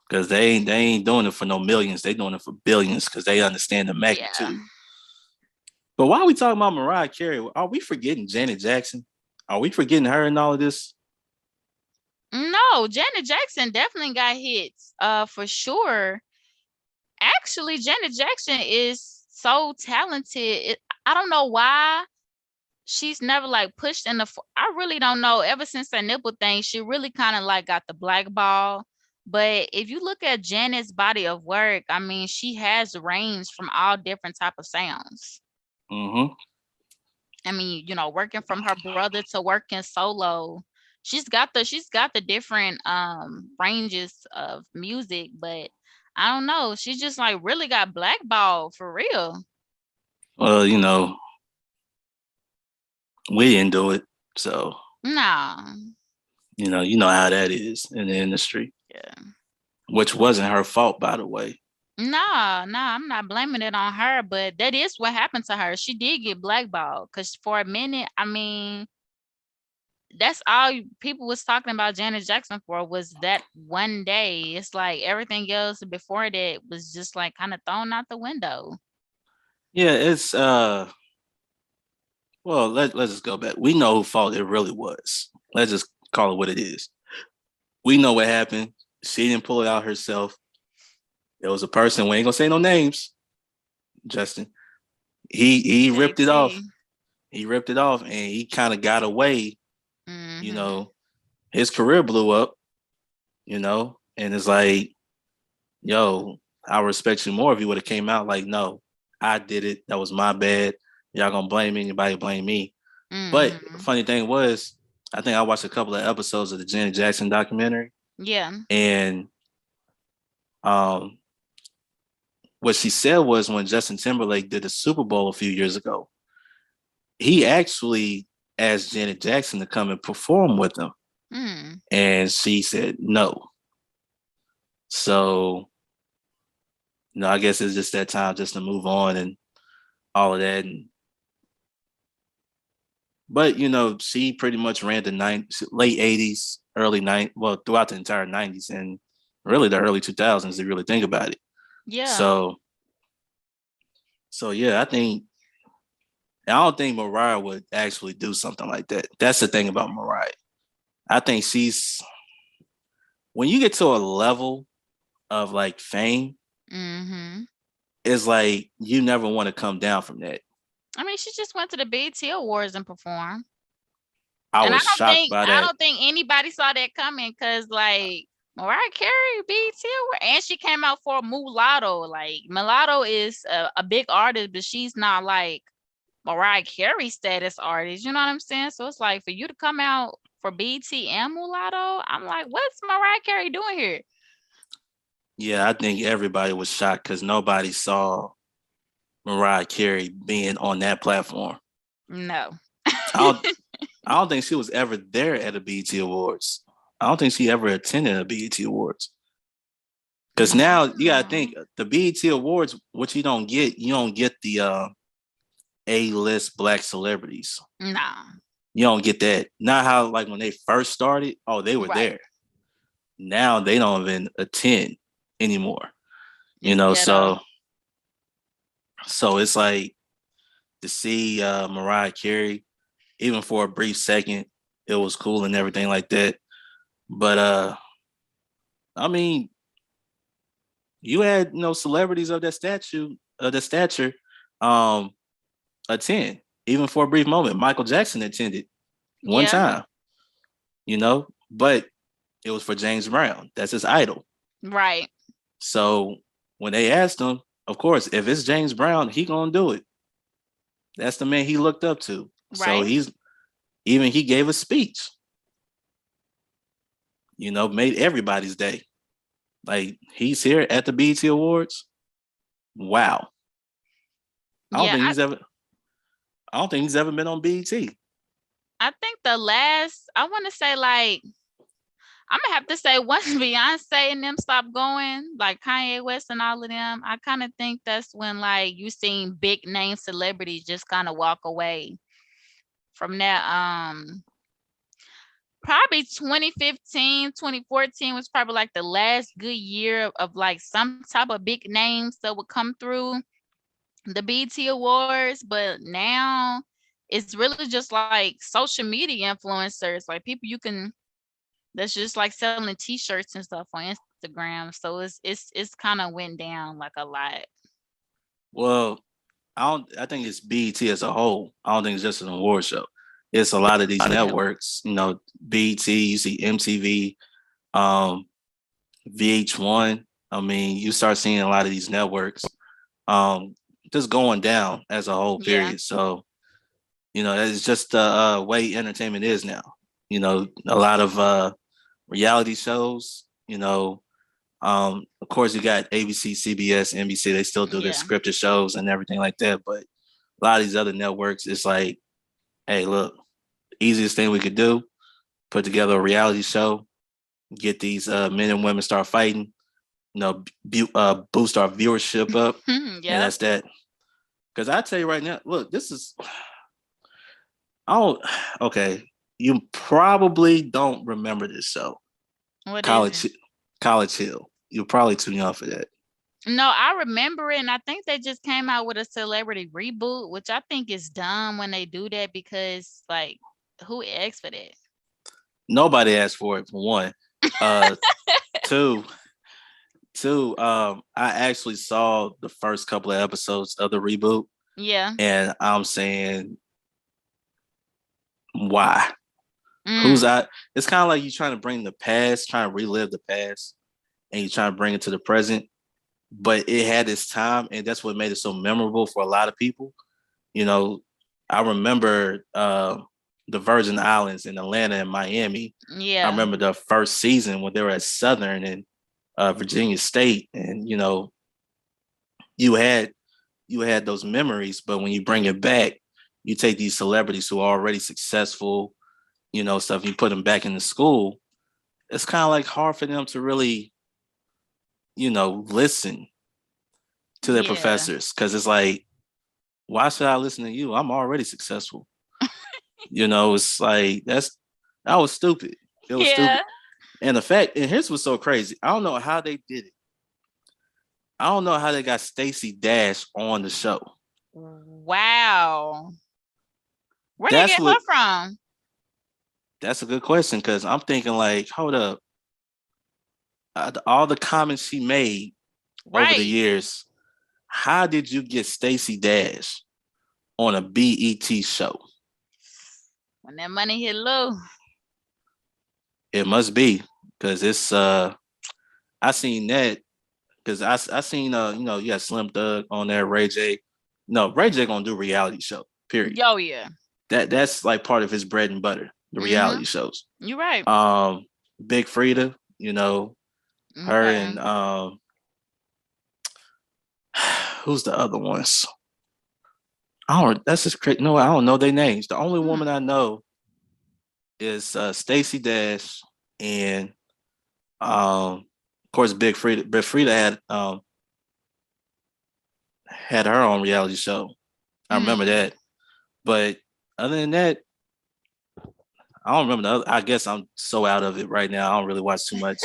Because they ain't doing it for no millions. They doing it for billions because they understand the Yeah. magnitude. But why are we talking about Mariah Carey? Are we forgetting Janet Jackson? Are we forgetting her in all of this? No, Janet Jackson definitely got hits. For sure. Actually, Janet Jackson is so talented. I don't know why. she's never like pushed in the. I really don't know. Ever since that nipple thing, she really kind of like got the black ball. But if you look at Janet's body of work, I mean, she has range from all different type of sounds. Mm-hmm. I mean, working from her brother to working solo, she's got the different ranges of music, but I don't know. She just like really got blackballed for real. Well, we didn't do it, so Nah. you know how that is in the industry, Yeah. which wasn't her fault, by the way. Nah, I'm not blaming it on her, but that is what happened to her. She did get blackballed because for a minute, I mean, that's all people was talking about Janet Jackson for was that one day. It's like everything else before that was just like kind of thrown out the window. Yeah, it's well, let's just go back. We know who fault it really was. Let's just call it what it is. We know what happened. She didn't pull it out herself. There was a person, we ain't gonna say no names, Justin. He ripped it off. JT. He ripped it off and he kind of got away, you Mm-hmm. know. His career blew up, and it's like, yo, I respect you more if you would have came out like, no, I did it. That was my bad. Y'all gonna blame anybody, blame me. But Mm-hmm. funny thing was, I think I watched a couple of episodes of the Janet Jackson documentary, Yeah. and um, what she said was when Justin Timberlake did the Super Bowl a few years ago, he actually asked Janet Jackson to come and perform with him, Mm. and she said no. So, I guess it's just that time just to move on and all of that. But she pretty much ran the late '80s, early '90s, well, throughout the entire '90s, and really the early 2000s. If you really think about it. Yeah. So, yeah, I don't think Mariah would actually do something like that. That's the thing about Mariah. I think when you get to a level of like fame, Mm-hmm. it's like you never want to come down from that. I mean, she just went to the BET Awards and performed. I And I was don't shocked think by I that. don't think anybody saw that coming because like Mariah Carey BET Award, and she came out for Mulatto. Like Mulatto is a big artist, but she's not like Mariah Carey status artist. You know what I'm saying? So it's like for you to come out for BT and Mulatto, I'm like, what's Mariah Carey doing here? Yeah, I think everybody was shocked because nobody saw Mariah Carey being on that platform. No. I don't, I don't think she was ever there at a BET Awards. I don't think she ever attended a BET Awards. Because now you gotta No. think the BET Awards, what you don't get the A-list black celebrities. Nah. You don't get that. Not how like when they first started, oh, they were Right. there. Now they don't even attend anymore. It's ghetto. So it's like to see Mariah Carey, even for a brief second, it was cool and everything like that. But I mean, you had celebrities of that stature, um, attend even for a brief moment. Michael Jackson attended one Yeah. time, but it was for James Brown. That's his idol. Right. So when they asked him, of course, if it's James Brown, he gonna do it. That's the man he looked up to. So Right. he gave a speech, made everybody's day. Like he's here at the BET Awards. Wow. I don't Yeah. think he's ever I don't think he's ever been on BET. I think the last I want to say like I'm gonna have to say once Beyonce and them stopped going, like Kanye West and all of them, I kind of think that's when like you seen big name celebrities just kind of walk away from that. Probably 2015, 2014 was probably like the last good year of like some type of big names that would come through the BT Awards, but now it's really just like social media influencers, like people you can that's just like selling t-shirts and stuff on Instagram. So it's kind of went down like a lot. Well, I think it's BET as a whole. I don't think it's just an award show. It's a lot of these networks. BET. You see MTV, um, VH1. I mean, you start seeing a lot of these networks um, just going down as a whole Yeah. period. So it's just the way entertainment is now. A lot of reality shows. Of course, you got ABC, CBS, NBC. They still do their Yeah. scripted shows and everything like that. But a lot of these other networks, it's like, hey, look, easiest thing we could do, put together a reality show, get these men and women start fighting, boost our viewership up, and Yep. that's that. Because I tell you right now, look, this is, I don't, okay, you probably don't remember this show, What is it? College, College Hill. You're probably too young for that. No, I remember it, and I think they just came out with a celebrity reboot, which I think is dumb when they do that because, like, who asked for that? Nobody asked for it for one. Uh, two, I actually saw the first couple of episodes of the reboot, Yeah. and I'm saying, why? Who's Mm. out? It's kind of like you trying to bring the past, trying to relive the past, and you trying to bring it to the present. But it had its time, and that's what made it so memorable for a lot of people. You know, I remember the Virgin Islands in Atlanta and Miami. I Yeah. remember the first season when they were at Southern and Virginia State, and you had you had those memories. But when you bring it back, you take these celebrities who are already successful, stuff. You put them back in the school. It's kind of like hard for them to really, listen to their Yeah. professors because it's like, why should I listen to you? I'm already successful. It's like that was stupid. It was Yeah. stupid. And the fact, and here's what's so crazy. I don't know how they did it. I don't know how they got Stacey Dash on the show. Wow. Where they That's get her what. from? That's a good question because I'm thinking like, hold up, all the comments she made over the Right. years. How did you get Stacey Dash on a BET show? When that money hit low. It must be because it's I seen that because I seen you got Slim Thug on there, Ray J. No, Ray J gonna do reality show. Period. Yo, yeah. That's like part of his bread and butter, the Mm-hmm. reality shows. You right. Big Frida, her Okay. and who's the other ones? I don't. That's just crazy. No, I don't know their names. The only Hmm. woman I know is Stacey Dash and of course Big Frida. Big Frida had her own reality show. I remember Hmm. that. But other than that, I don't remember the other. I guess I'm so out of it right now. I don't really watch too much,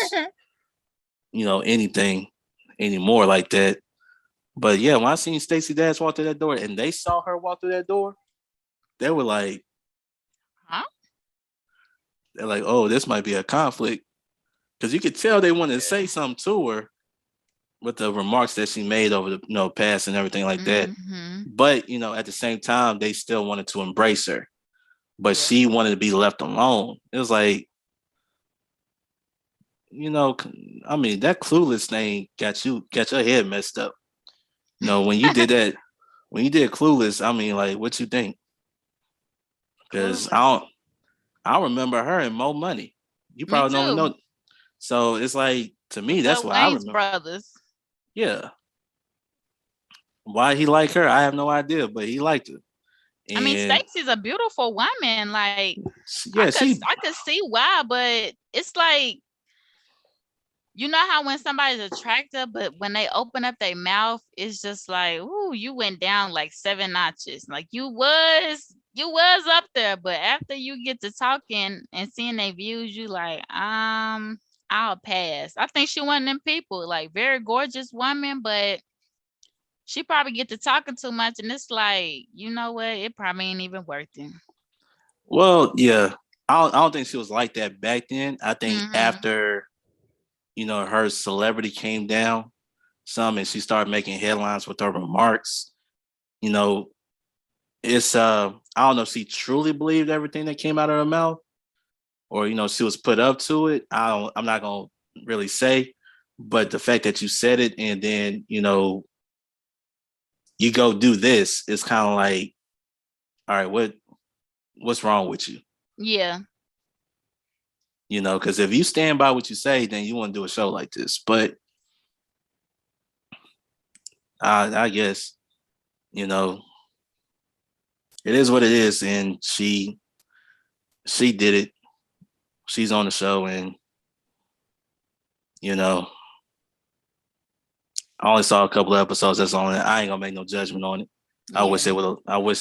anything anymore like that. But yeah, when I seen Stacey Dash walk through that door and they saw her walk through that door, they were like, Huh? they're like, oh, this might be a conflict. Because you could tell they wanted to say something to her with the remarks that she made over the past and everything like that. Mm-hmm. But at the same time, they still wanted to embrace her. But Yeah. she wanted to be left alone. It was like, I mean, that clueless thing got your head messed up. When you did that, when you did Clueless, I mean, like, what you think? Because Clueless. I don't remember her in Mo Money. You Me probably don't even too. know. So it's like, to me, With that's the what I Wayne's remember. brothers. Yeah. Why he like her, I have no idea, but he liked her. I mean, And Stacey's a beautiful woman. Like, yeah, she I could see why, but it's like, you know how when somebody's attractive, but when they open up their mouth, it's just like, ooh, you went down like 7 notches. Like you was up there, but after you get to talking and seeing their views, you like, I'll pass. I think she one of them people, like very gorgeous woman, but she probably get to talking too much, and it's like, you know what? It probably ain't even worth it. well, yeah. I don't think she was like that back then. I think Mm-hmm. after, her celebrity came down some and she started making headlines with her remarks, you know, it's I don't know if she truly believed everything that came out of her mouth, or she was put up to it. I'm not gonna really say, but the fact that you said it and then you go do this, it's kind of like, all right, what's wrong with you? Yeah. Because if you stand by what you say, then you want to do a show like this. But I guess you know it is what it is, and she did it. She's on the show, and you know I only saw a couple of episodes. That's on it. I ain't gonna make no judgment on it. Yeah. I wish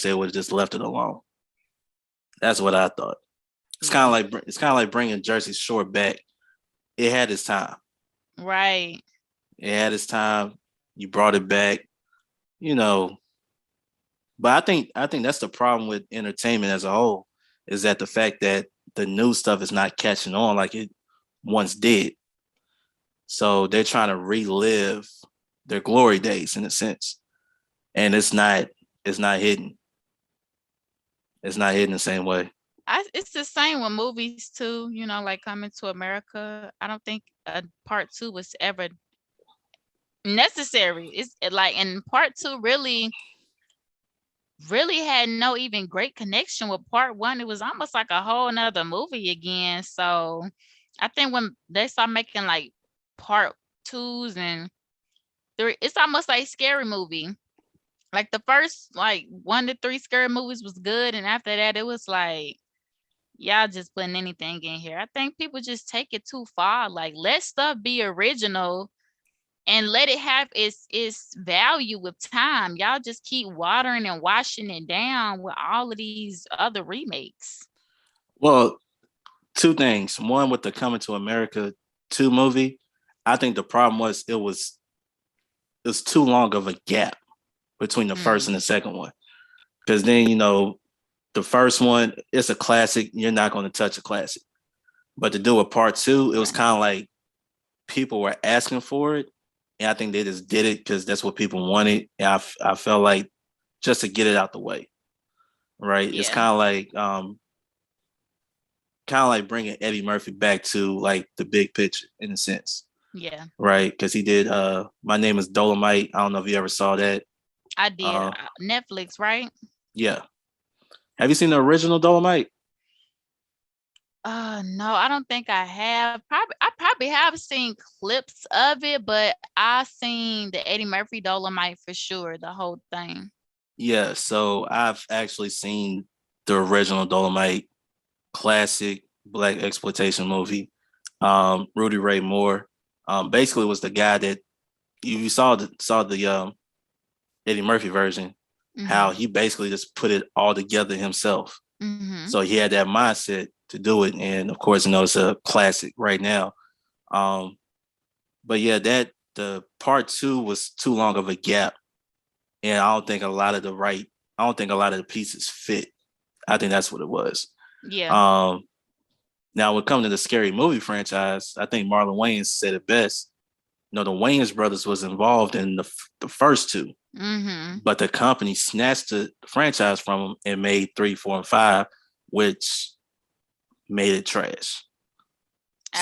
they would have just left it alone. That's what I thought. Yeah. It's kind of like bringing Jersey Shore back. It had its time. Right. It had its time. You brought it back. You know, but I think that's the problem with entertainment as a whole, is that the fact that the new stuff is not catching on like it once did. So they're trying to relive their glory days in a sense, and it's not hidden. It's not hidden the same way. It's the same with movies too, like Coming to America. I don't think part two was ever necessary. It's like, and part two really had no even great connection with part one. It was almost like a whole nother movie again. So I think when they start making like part twos and three, it's almost like scary movie. Like the first like 1 to 3 scary movies was good, and after that it was like y'all just putting anything in here. I think people just take it too far. Like, let stuff be original and let it have its value with time. Y'all just keep watering and washing it down with all of these other remakes. Well, two things. One, with the Coming to America 2 movie, I think the problem was it was too long of a gap between the first Mm, and the second one. Because then, the first one, it's a classic. You're not going to touch a classic. But to do a part two, it was yeah. kind of like people were asking for it. And I think they just did it because that's what people wanted. And I felt like just to get it out the way, right? It's Yeah. kind of like bringing Eddie Murphy back to like the big picture in a sense, Yeah. right? Because he did My Name is Dolomite. I don't know if you ever saw that. I did. Uh, Netflix, right? yeah. Have you seen the original Dolomite? No, I don't think I have. I probably have seen clips of it, but I seen the Eddie Murphy Dolomite for sure, the whole thing. Yeah. So I've actually seen the original Dolomite, classic black exploitation movie. Rudy Ray Moore, basically was the guy that you saw the Eddie Murphy version, how Mhm. he basically just put it all together himself. Mhm. So he had that mindset to do it, and of course, it's a classic right now. Um, but yeah, that the part two was too long of a gap, and I don't think a lot of the pieces fit. I think that's what it was. Yeah. Um, Now, when it comes to the scary movie franchise, I think Marlon Wayans said it best. The Wayans brothers was involved in the first two, Mhm. but the company snatched the franchise from them and made 3, 4, and 5, which made it trash.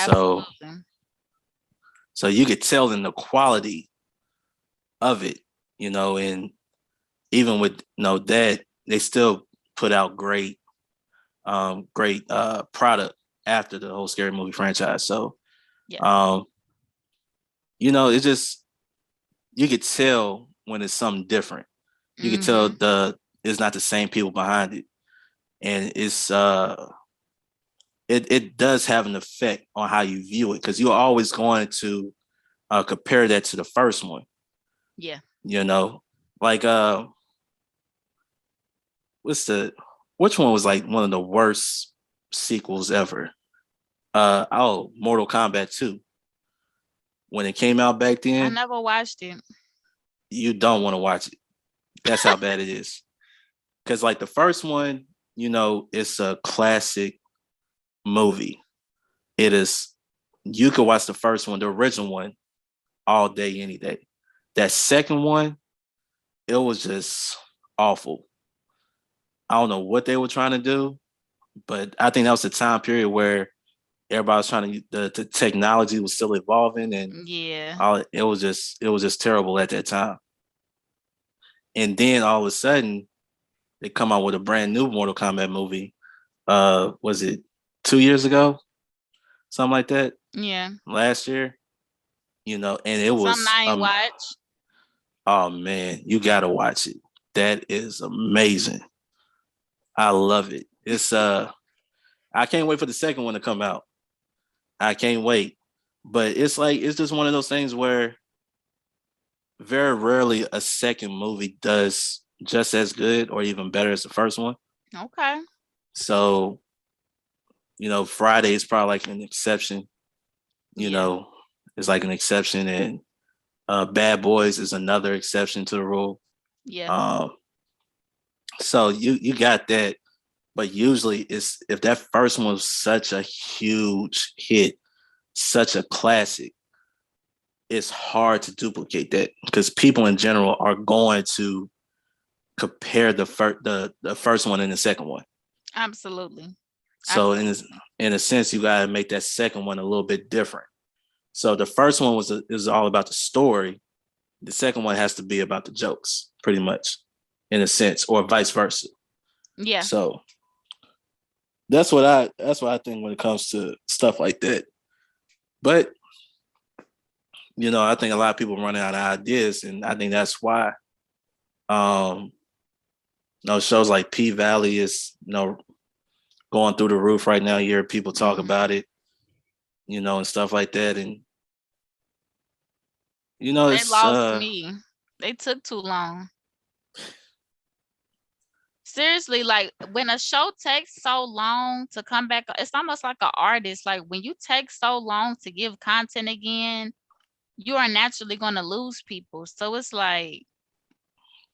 So, Absolutely. so you could tell in the quality of it, and even with that, they still put out great product after the whole scary movie franchise. So, Yeah. um, it's just you could tell when it's something different. You could tell Mhm. it's not the same people behind it, and it does have an effect on how you view it because you're always going to compare that to the first one. Yeah. You know, like what's the which one was like one of the worst sequels ever? Mortal Kombat 2. When it came out back I then, never watched it. you don't want to watch it. That's how bad it is. Because like the first one, it's a classic movie. It is. You could watch the first one, the original one, all day, any day. That second one, it was just. awful. I don't know what they were trying to do, but I think that was the time period where everybody was trying to the technology was still evolving and Yeah. it was just terrible at that time. And then all of a sudden they come out with a brand new Mortal Kombat movie. Was it 2 years ago? Something like that? Yeah. Last year? And it Something was I ain't watch. oh man, you gotta watch it. That is amazing. I love it. It's I can't wait for the second one to come out. I can't wait. But it's like it's just one of those things where very rarely a second movie does just as good or even better as the first one. Okay. So, Friday is probably like an exception. You Yeah. know, it's like an exception, and Bad Boys is another exception to the rule. Yeah. Um, so you got that, but usually it's if that first one was such a huge hit, such a classic, it's hard to duplicate that because people in general are going to compare the first one and the second one. Absolutely. So Absolutely. in a sense, you gotta make that second one a little bit different. So the first one is all about the story. The second one has to be about the jokes, pretty much, in a sense, or vice versa. Yeah. So that's what I think when it comes to stuff like that. But I think a lot of people run out of ideas, and I think that's why um shows like P Valley is going through the roof right now. You hear people talk about Mhm. it, and stuff like that. And They it's lost me. They took too long. Seriously, like when a show takes so long to come back, it's almost like an artist. Like when you take so long to give content again, you are naturally going to lose people. So it's like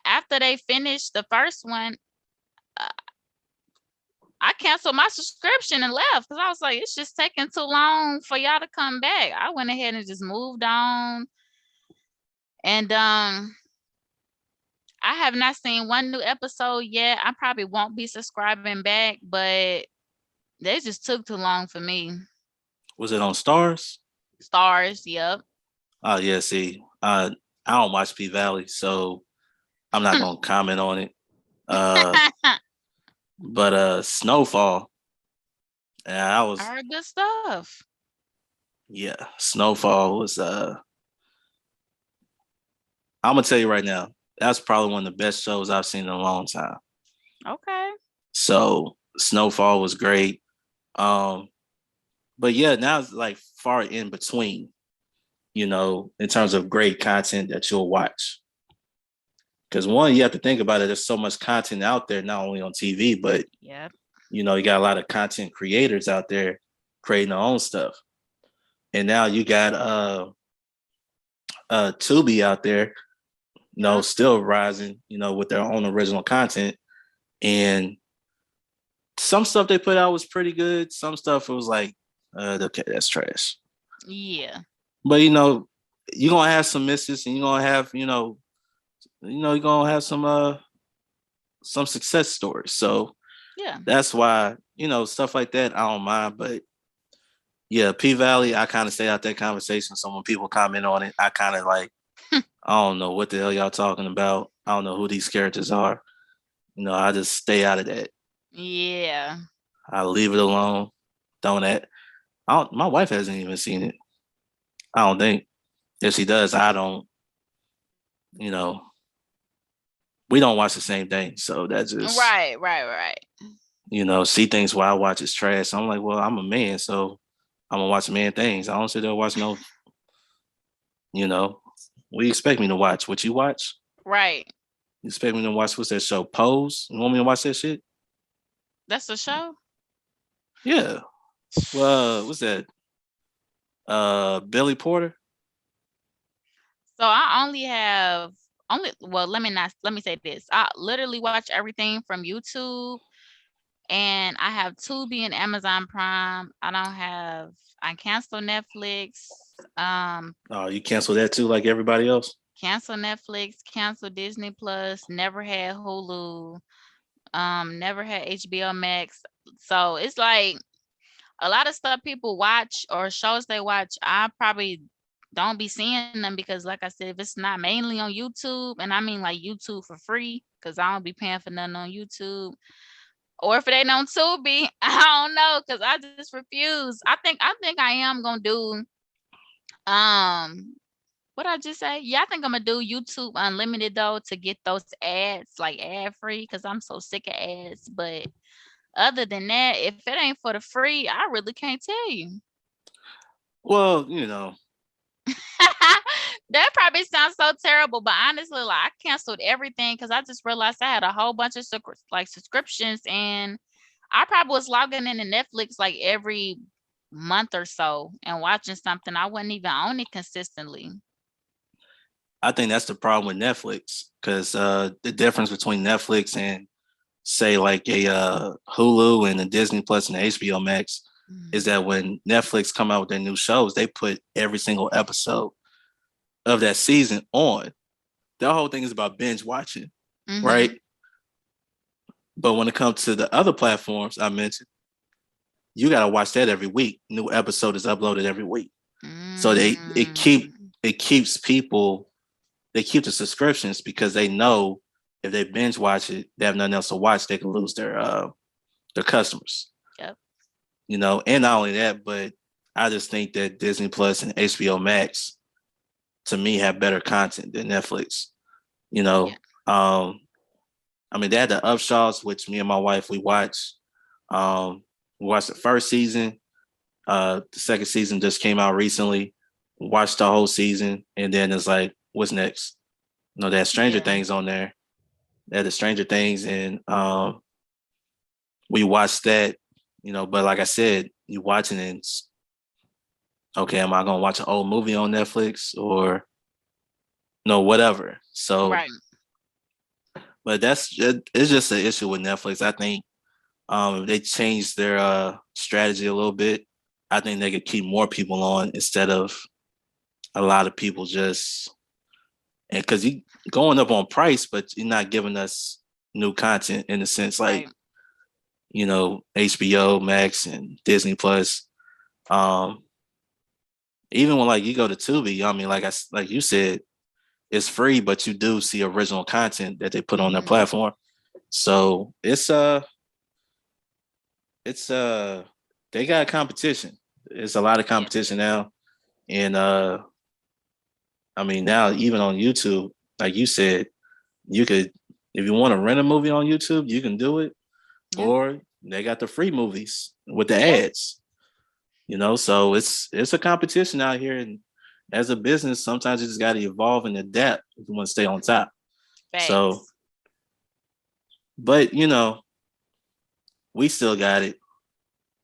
after they finish the first one, uh, I canceled my subscription and left because I was like, it's just taking too long for y'all to come back. I went ahead and just moved on. And I have not seen one new episode yet. I probably won't be subscribing back, but they just took too long for me. Was it on Stars? Stars, yep. Oh yeah, see, I don't watch P Valley, so I'm not gonna comment on it. Uh, but Snowfall, yeah, I I was heard good stuff. yeah, Snowfall was I'm gonna tell you right now, that's probably one of the best shows I've seen in a long time. Okay. So Snowfall was great. Um, but yeah, now it's like far in between, in terms of great content that you'll watch. Because one, you have to think about it. There's so much content out there, not only on TV, but Yep. you got a lot of content creators out there creating their own stuff. And now you got Tubi out there, Yep. still rising, with their own original content. And some stuff they put out was pretty good. Some stuff it was like, okay, that's trash. Yeah. But you're gonna have some misses, and you're gonna have, you're gonna have some success stories. So Yeah. that's why, stuff like that, I don't mind. But yeah, P Valley, I kind of stay out that conversation. So when people comment on it, I kind of like, I don't know what the hell y'all talking about. I don't know who these characters are. I just stay out of that. Yeah. I leave it alone. Don't that. My wife hasn't even seen it. I don't think. If she does, I don't. You know, we don't watch the same thing, so that just Right, right, right. she thinks what I watch is trash. So I'm like, well, I'm a man, so I'm gonna watch man things. I don't sit there watch no. You know, what you expect me to watch? What you watch? Right. You expect me to watch what's that show? Pose? You want me to watch that shit? That's a show? Yeah. Well, what's that? Billy Porter. So I only have only well, let me say this. I literally watch everything from YouTube and I have Tubi and Amazon Prime. I cancel Netflix. Oh, you cancel that too, like everybody else. cancel Netflix, cancel Disney Plus, never had Hulu, never had HBO Max. So it's like a lot of stuff people watch or shows they watch, I probably don't be seeing them because, like I said, if it's not mainly on YouTube, and I mean like YouTube for free, because I don't be paying for nothing on YouTube, or if it ain't on Tubi, I don't know, because I just refuse. I think I am gonna do what I just say. Yeah, I think I'm gonna do YouTube Unlimited though to get those ads like ad free, because I'm so sick of ads. But other than that, if it ain't for the free, I really can't tell you. Well, That probably sounds so terrible, but honestly, like I canceled everything because I just realized I had a whole bunch of like subscriptions, and I probably was logging into Netflix like every month or so and watching something. I wasn't even on it consistently. I think that's the problem with Netflix, because the difference between Netflix and say like a Hulu and a Disney Plus and the HBO Max is Mhm. that when Netflix come out with their new shows, they put every single episode of that season on. The whole thing is about binge watching, right? Mhm. But when it comes to the other platforms I mentioned, you got to watch that every week. New episode is uploaded every week. So Mm. it keeps people, they keep the subscriptions because they know if they binge watch it, they have nothing else to watch, they can lose their customers. Yep. And not only that, but I just think that Disney Plus and HBO Max to me have better content than Netflix. You Yeah. know, um, I mean, they had the Upshaws, which me and my wife we watched. We watched the first season. The second season just came out recently. Watched the whole season, and then it's like, what's next? They had Stranger Yeah. Things on there. They had the Stranger Things, and we watched that. But like I said, you watching it. Okay, am I gonna watch an old movie on Netflix or no, whatever? So, Right. but it's just an issue with Netflix. I think if they change their strategy a little bit, I think they could keep more people on instead of a lot of people just, and because you going up on price, but you're not giving us new content in the sense like Right. HBO Max and Disney Plus. Um, Even when like you go to Tubi, I mean, like you said, it's free, but you do see original content that they put on their Mhm. platform. So it's they got competition. It's a lot of Yeah. competition now. And I mean now even on YouTube, like you said, you could, if you want to rent a movie on YouTube, you can do it. Yeah. Or they got the free movies with the Yeah. ads. So it's a competition out here. And as a business, sometimes you just gotta evolve and adapt if you want to stay on top. So, Facts. but we still got it.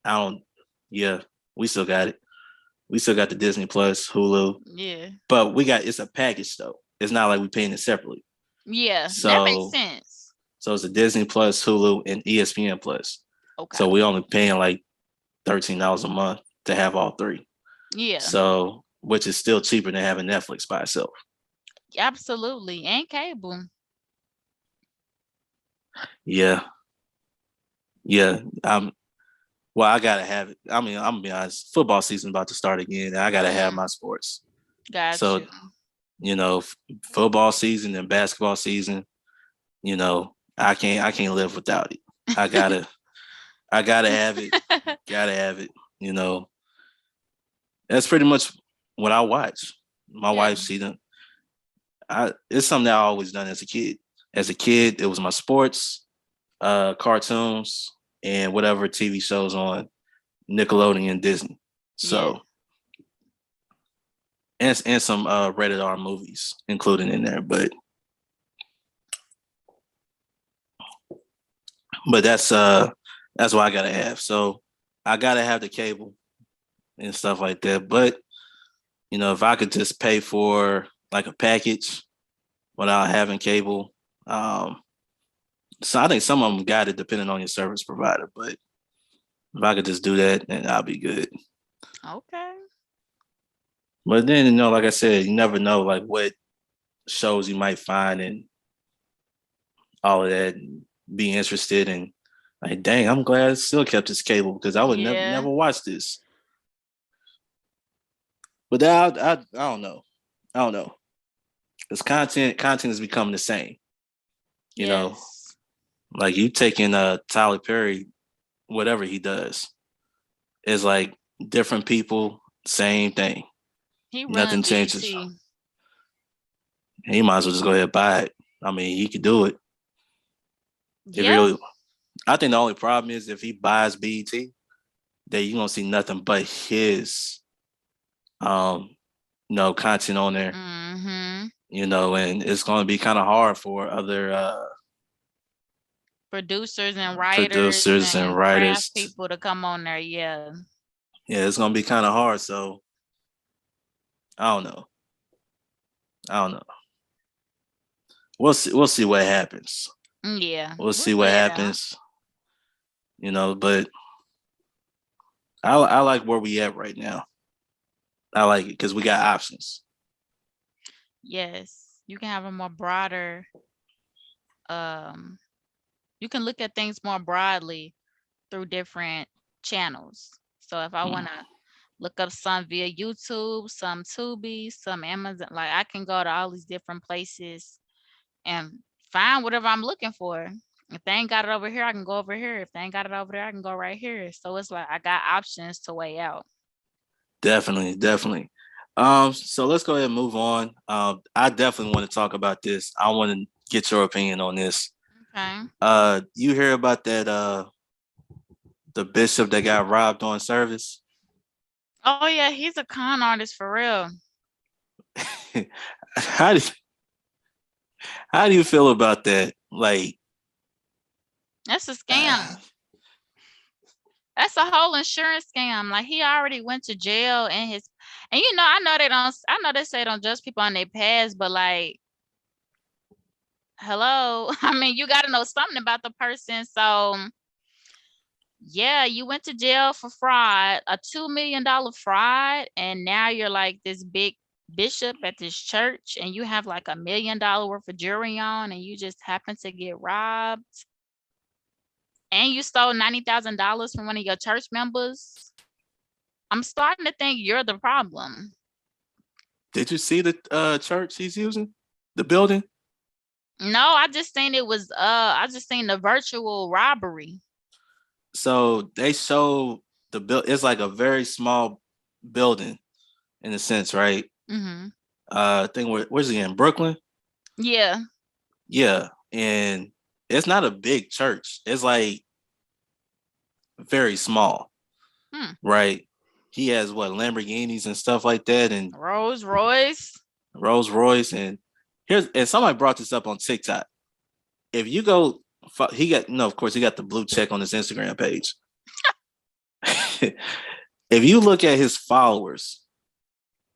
I don't. Yeah, we still got it. We still got the Disney Plus, Hulu, Yeah. but it's a package though. It's not like we paying it separately. Yeah. That makes So, sense. so it's a Disney Plus, Hulu, and ESPN Plus. Okay. So we only paying like $13 a month to have all three. Yeah. So, which is still cheaper than having Netflix by itself. Absolutely. And cable. Yeah, yeah. Well, I gotta have it. I mean, I'm gonna be honest. Football season about to start again, and I gotta have Mm, my sports. got So you. football season and basketball season, I can't live without it. I gotta I gotta have it. Gotta have it. You know, that's pretty much what I watch. My Yeah. wife, it's something that I always done as a kid. As a kid, it was my sports, cartoons, and whatever TV shows on Nickelodeon and Disney. Yeah. So and some rated R movies included in there, but that's what I gotta have. So I gotta have the cable and stuff like that. But if I could just pay for like a package without having cable, so I think some of them got it depending on your service provider. But if I could just do that, then I'll be good. Okay. But then like I said, you never know like what shows you might find and all of that, and be interested. And like, dang, I'm glad I still kept this cable because I would Yeah. never watch this. But I don't know. I don't know. Because content is becoming the same. You know, Yes. like you taking Tyler Perry, whatever he does, is like different people, same thing. He run Nothing changes. BET. He might as well just go ahead and buy it. I mean, he could do it. If Yeah. really, I think the only problem is if he buys BET, that you're gonna see nothing but his um content on there. Mm-hmm. And it's gonna be kind of hard for other Producers and writers producers and and craft writers. people to come on there. Yeah. Yeah, it's gonna be kind of hard. So I don't know. I don't know. We'll see. We'll see what happens. Yeah. We'll We'll see what figure it out. happens. But I like where we at right now. I like it because we got options. Yes. You can have a more broader um you can look at things more broadly through different channels. So if I Mm, want to look up some via YouTube, some Tubi, some Amazon, like I can go to all these different places and find whatever I'm looking for. If they ain't got it over here, I can go over here. If they ain't got it over there, I can go right here. So it's like I got options to weigh out. definitely, definitely. So let's go ahead and move on. I definitely want to talk about this. I want to get your opinion on this. Okay. You hear about that the bishop that got robbed on service? Oh yeah, he's a con artist for real. how do how do you feel about that? Like, That's a uh, scam. That's a whole insurance scam. Like he already went to jail and I know I know they say don't judge people on their past, but like, hello. I mean, you gotta know something about the person. So yeah, you went to jail for fraud, a $2 million fraud, and now you're like this big bishop at this church and you have like $1 million worth of jewelry on and you just happen to get robbed and you stole $90,000 from one of your church members. I'm starting to think you're the problem. did you see the church he's using? The building? No, I just seen the virtual robbery. So they show the build. It's like a very small building in a sense, right? Mhm. I think where's he in Brooklyn? Yeah. Yeah, and it's not a big church. It's like very small, Hmm. right? He has what Lamborghinis and stuff like that, and Rolls Royce. Rolls Royce, and somebody brought this up on TikTok. If you go, he got no, of course he got the blue check on his Instagram page. If you look at his followers,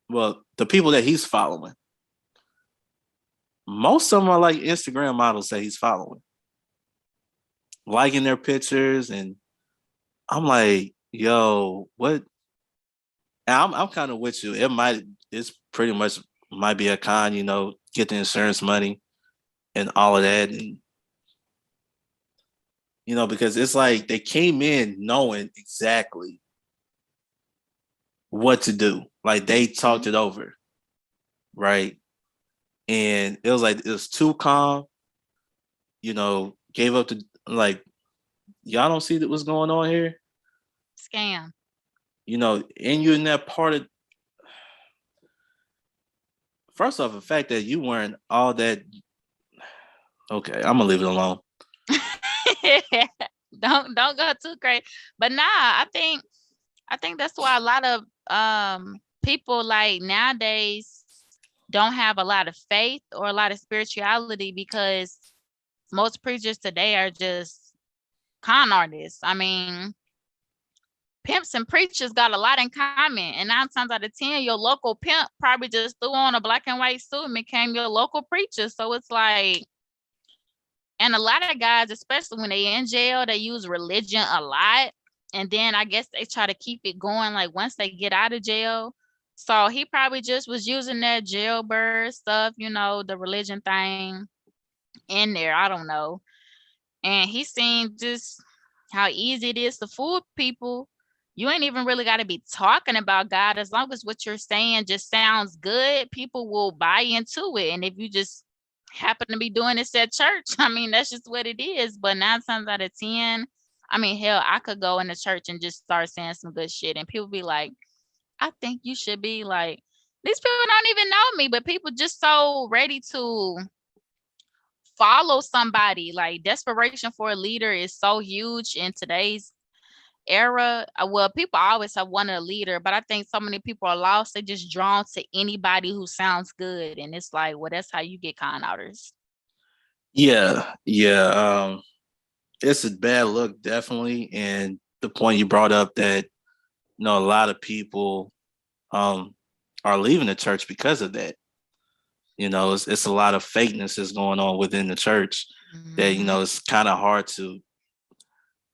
well, the people that he's following, most of them are like Instagram models that he's following, liking their pictures, and I'm like, yo, what? And I'm kind of with you. It's pretty much might be a con, get the insurance money and all of that, and because it's like they came in knowing exactly what to do. Like they talked Mhm. it over, right? And it was like it was too calm, gave up to like y'all don't see that what's going on here, Scam. and you're in that part of first off the fact that you weren't all that okay, I'm gonna leave it alone. Don't go too crazy. But nah, I think that's why a lot of people like nowadays don't have a lot of faith or a lot of spirituality because most preachers today are just con artists. I mean, pimps and preachers got a lot in common. And 9 times out of 10, your local pimp probably just threw on a black and white suit and became your local preacher. So it's like, and a lot of guys, especially when they in jail, they use religion a lot. And then I guess they try to keep it going like once they get out of jail. So he probably just was using that jailbird stuff, the religion thing in there. I don't know. And he seen just how easy it is to fool people. You ain't even really got to be talking about God. As long as what you're saying just sounds good, people will buy into it. And if you just happen to be doing this at church, I mean, that's just what it is. But 9 times out of 10, I mean, hell, I could go in the church and just start saying some good shit. And people be like, I think you should be like, these people don't even know me, but people just so ready to follow somebody. Like desperation for a leader is so huge in today's era. Well, people always have wanted a leader, but I think so many people are lost. They're just drawn to anybody who sounds good. And it's like, well, that's how you get con artists. Yeah, yeah. It's a bad look, definitely. And the point you brought up that a lot of people um are leaving the church because of that. It's a lot of fakeness that's going on within the church that Mm-hmm. it's kind of hard to.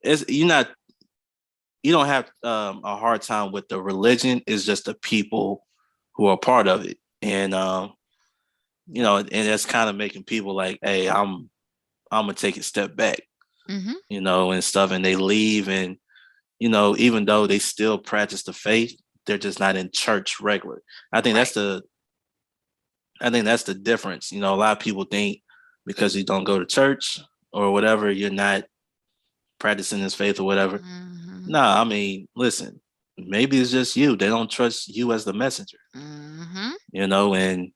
It's you don't have a hard time with the religion. It's just the people who are part of it, and and that's kind of making people like, hey, I'm gonna take a step back, Mm-hmm. and stuff, and they leave, and even though they still practice the faith, they're just not in church regular. I think that's Right. the I think that's the difference. A lot of people think because you don't go to church or whatever, you're not practicing this faith or whatever. Mm-hmm. Nah, I mean, listen, maybe it's just you. They don't trust you as the messenger, Mm-hmm. and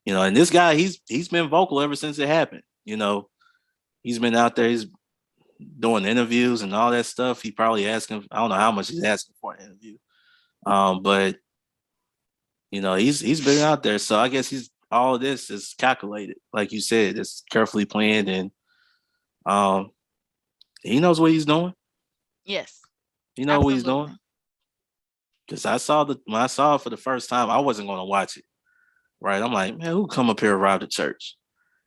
and this guy, he's been vocal ever since it happened. He's been out there, he's doing interviews and all that stuff. He probably asking, I don't know how much he's asking for an interview. But he's been out there. So I guess he's all of this is calculated. Like you said, it's carefully planned, and um he knows what he's doing. Yes, He knows what he's doing. absolutely. Because when I saw it for the first time, I wasn't gonna watch it. Right. I'm like, man, who come up here and rob the church?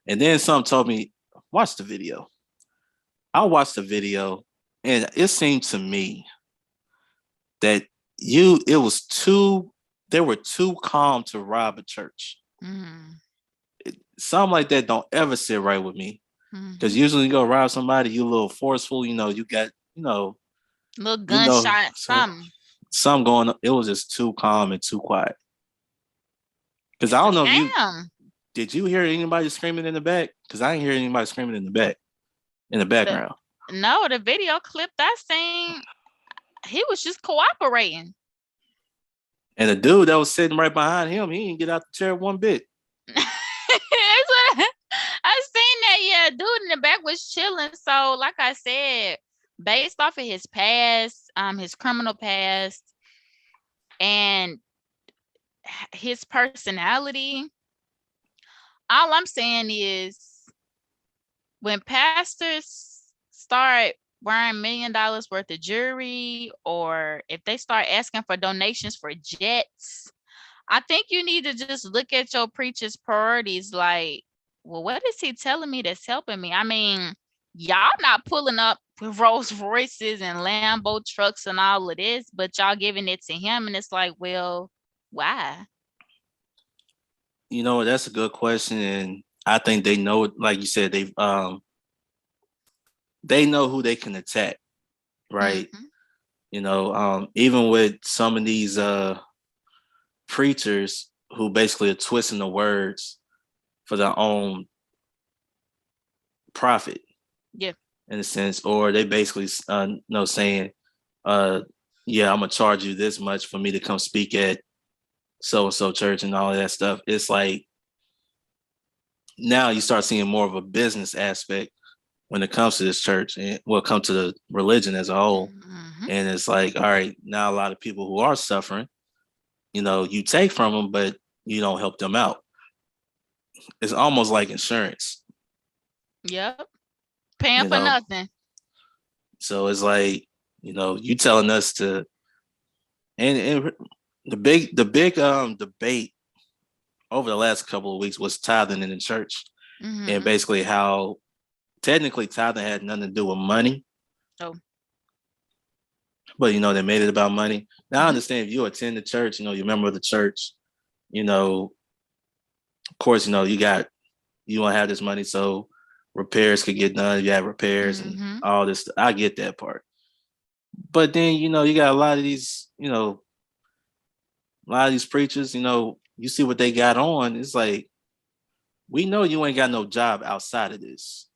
And then some told me, watch the video. I watched the video, and it seemed to me that it was too they were too calm to rob a church. Mm-hmm. Something like that don't ever sit right with me. Mm-hmm. Because usually you go rob somebody, you a little forceful, you got, Little you know, gunshot, something. some going on. It was just too calm and too quiet. Because I It's a don't know if sham. did you hear anybody screaming in the back? Because I didn't hear anybody screaming in the back, in the The, background. no, the video clip I seen, he was just cooperating. And the dude that was sitting right behind him, he didn't get out the chair one bit. That's what I seen that. Yeah, dude in the back was chilling. So, like I said, based off of his past, his criminal past, and his personality, all I'm saying is when pastors start wearing $1 million worth of jewelry, or if they start asking for donations for jets, I think you need to just look at your preacher's priorities. Like, well, what is he telling me that's helping me? I mean, y'all not pulling up with Rolls Royces and Lambo trucks and all of this, but y'all giving it to him, and it's like, well, why? That's a good question, and I think they know. Like you said, they know who they can attack, right? Mm-hmm. Even with some of these preachers who basically are twisting the words for their own profit, Yeah. in a sense, or they basically saying, yeah, I'm gonna charge you this much for me to come speak at so and so church and all of that stuff. It's like now you start seeing more of a business aspect when it comes to this church and come to the religion as a whole. Mm-hmm. And it's like, all right, now a lot of people who are suffering, you take from them, but you don't help them out. It's almost like insurance, Yep. Paying you for know. nothing. So it's like, you telling us to, and the big debate over the last couple of weeks was tithing in the church, and Mm-hmm. basically how technically tithing had nothing to do with money, Oh. but they made it about money. Now I Mhm. understand if you attend the church, you're a member of the church, of course, you want to have this money so repairs could get done. You have repairs and Mhm. all this. I get that part. But then, you got a lot of these, a lot of these preachers, you see what they got on. It's like, we know you ain't got no job outside of this.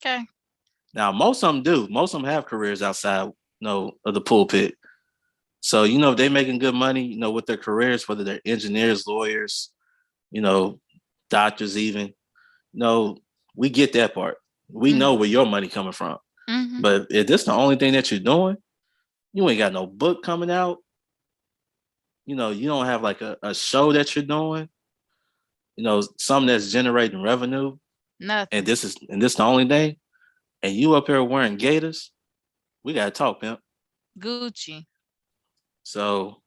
Okay. Now, most of them do. Most of them have careers outside, of the pulpit. So, if they making good money, with their careers, whether they're engineers, lawyers, you know, doctors even, no, we get that part. We know Mhm. where your money coming from. Mhm. But if this the only thing that you're doing, you ain't got no book coming out. You don't have like a show that you're doing, something that's generating revenue, and Nothing. this the only thing, and you up here wearing gators, we gotta talk, pimp. Gucci. So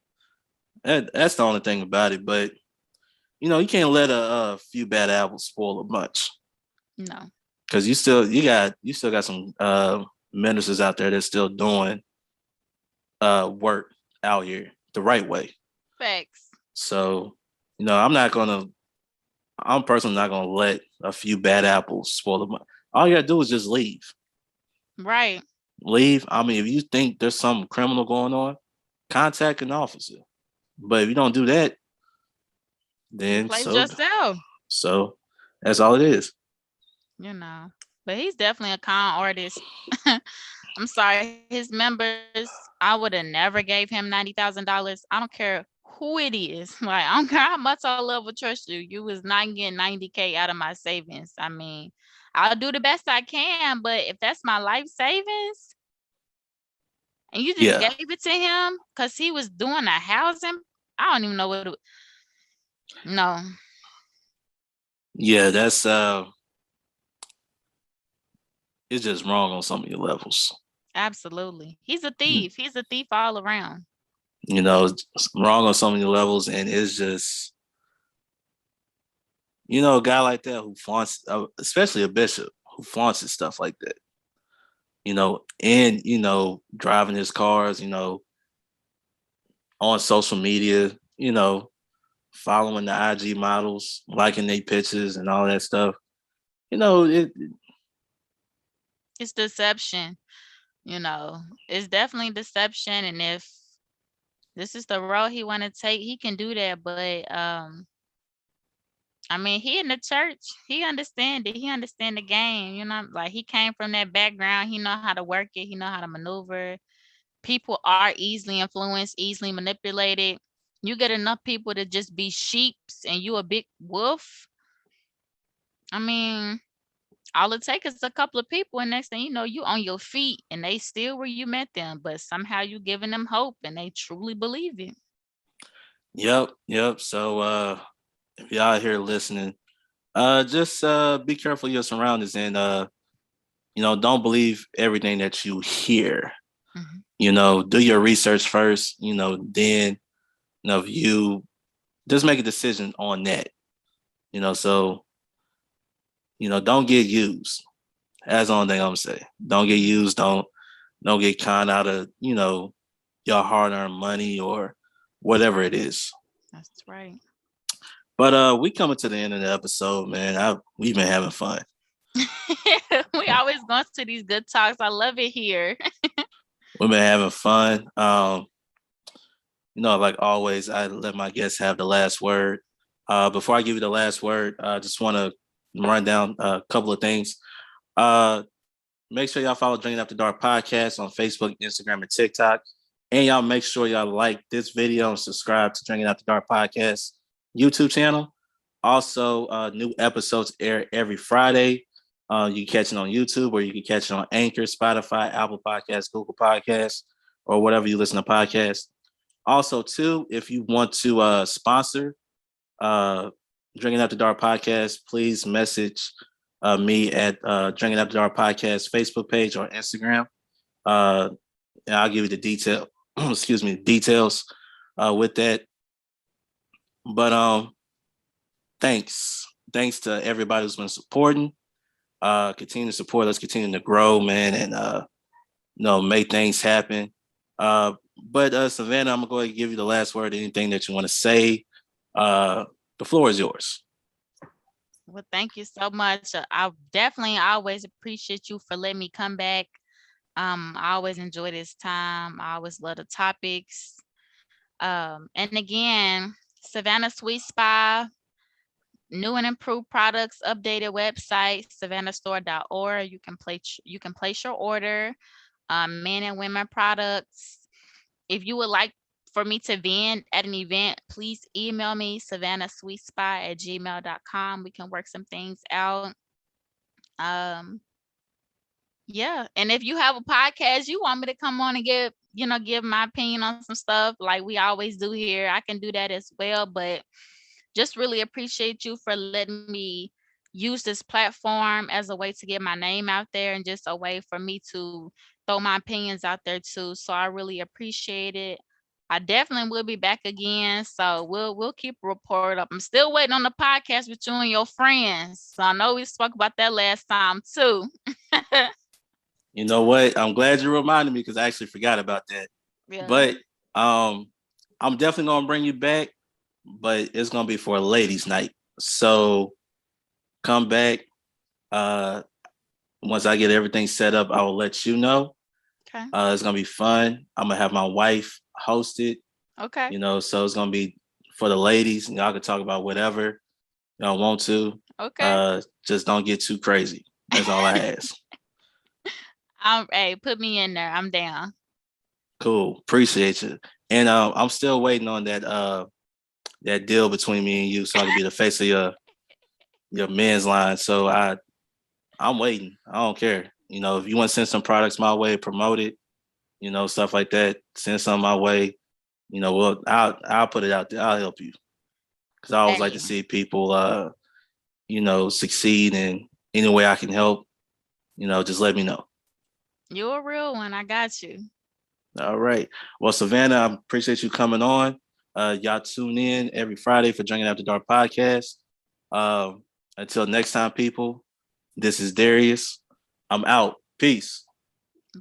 that's the only thing about it. But you can't let a few bad apples spoil a bunch. No. Because you still got some ministers out there that's still doing work out here the right way. Facts. So, I'm personally not gonna let a few bad apples spoil the money. All you gotta do is just leave. Right. Leave. I mean, if you think there's some criminal going on, contact an officer. But if you don't do that, then Replace yourself. so that's all it is. You know. But he's definitely a con artist. I'm sorry, his members, I would have never gave him $90,000. I don't care who it is. Like, I don't care how much I love or trust you. You was not getting 90K out of my savings. I mean, I'll do the best I can, but if that's my life savings and you just Yeah. gave it to him because he was doing a housing, I don't even know what it, no, Yeah, that's it's just wrong on some of your levels. absolutely. He's a Mm. thief. He's a thief all around. It's wrong on so many levels, and it's just a guy like that who flaunts, especially a bishop who flaunts his stuff like that. And driving his cars, on social media, following the IG models, liking their pictures and all that stuff. It It's deception, it's definitely deception. And if this is the road he want to take, he can do that. But I mean, he in the church, he understand it. He understand the game, like he came from that background. He know how to work it. He know how to maneuver. People are easily influenced, easily manipulated. You get enough people to just be sheeps and you a big wolf. I mean, all it takes is a couple of people, and next thing you know, you on your feet, and they still where you met them, but somehow you giving them hope, and they truly believe it. Yep. So if y'all here listening, just be careful of your surroundings, and don't believe everything that you hear. Mhm. Do your research first, then if you just make a decision on that. So don't get used. That's the only thing I'm gonna say. Don't get used, don't get conned out of, your hard-earned money or whatever it is. That's right. But we coming to the end of the episode, man. We've been having fun. We always going to these good talks. I love it here. We've been having fun. Like always, I let my guests have the last word. Before I give you the last word, I just want to run down a couple of things. Make sure y'all follow Drinking After Dark podcast on Facebook, Instagram, and TikTok. And y'all make sure y'all like this video and subscribe to Drinking After Dark podcast YouTube channel. Also, new episodes air every Friday. You can catch it on YouTube, or you can catch it on Anchor, Spotify, Apple Podcasts, Google Podcasts, or whatever you listen to podcasts. Also, too, if you want to sponsor uh, Drinking After Dark podcast, please message me at Drinking After Dark podcast Facebook page or Instagram. And I'll give you the detail. excuse me, details with that. But thanks to everybody who's been supporting. Continue to support us, continue to grow, man, and make things happen. But Savannah, I'm gonna go ahead and give you the last word. Anything that you want to say, uh, the floor is yours. Well, thank you so much. I definitely always appreciate you for letting me come back. I always enjoy this time. I always love the topics. And again, Savannah Sweet Spa, new and improved products, updated website, savannahstore.org. You can place your order. Men and women products. If you would like for me to vend at an event, please email me, savannahsweetspy@gmail.com. We can work some things out. Um, yeah. And if you have a podcast, you want me to come on and give my opinion on some stuff like we always do here, I can do that as well. But just really appreciate you for letting me use this platform as a way to get my name out there and just a way for me to throw my opinions out there too. So I really appreciate it. I definitely will be back again. So we'll keep a report up. I'm still waiting on the podcast with you and your friends. So I know we spoke about that last time too. You know what? I'm glad you reminded me because I actually forgot about that. Yeah. But I'm definitely gonna bring you back, but it's gonna be for a ladies' night. So come back. Uh, once I get everything set up, I will let you know. Okay. It's gonna be fun. I'm gonna have my wife host it. Okay. So it's gonna be for the ladies. Y'all can talk about whatever y'all want to. Okay. Just don't get too crazy. That's all I ask. Hey, put me in there. I'm down. Cool. Appreciate you. And I'm still waiting on that deal between me and you, so I can be the face of your men's line. So I'm waiting. I don't care. If you want to send some products my way, promote it. Stuff like that. Send some my way. I'll put it out there. I'll help you because I always like to Hey, see people succeed, and any way I can help. Just let me know. you're a real one. I got you. All right. Well, Savannah, I appreciate you coming on. Y'all tune in every Friday for Drinking After Dark podcast. Until next time, people, this is Darius. I'm out. Peace.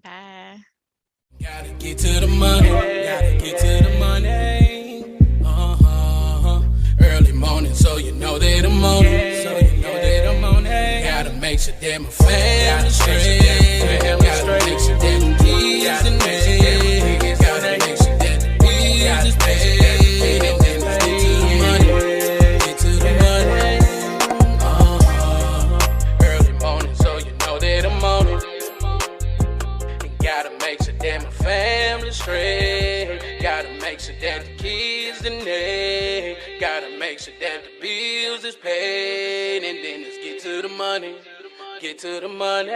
Bye. Gotta get to the money. Gotta get to the money. Early morning, so you know that I'm on it. So you know that I'm on it. Gotta make sure that my family straight. Gotta make sure that the kids and me. Gotta make sure that the bills is paid. And then let's get to the money. Get to the money. Early morning, so you know that I'm on it. And gotta make sure that my family straight. Gotta make sure that the kids and they. Gotta make sure that the bills is paid. And then let's get to the money. Get to the money.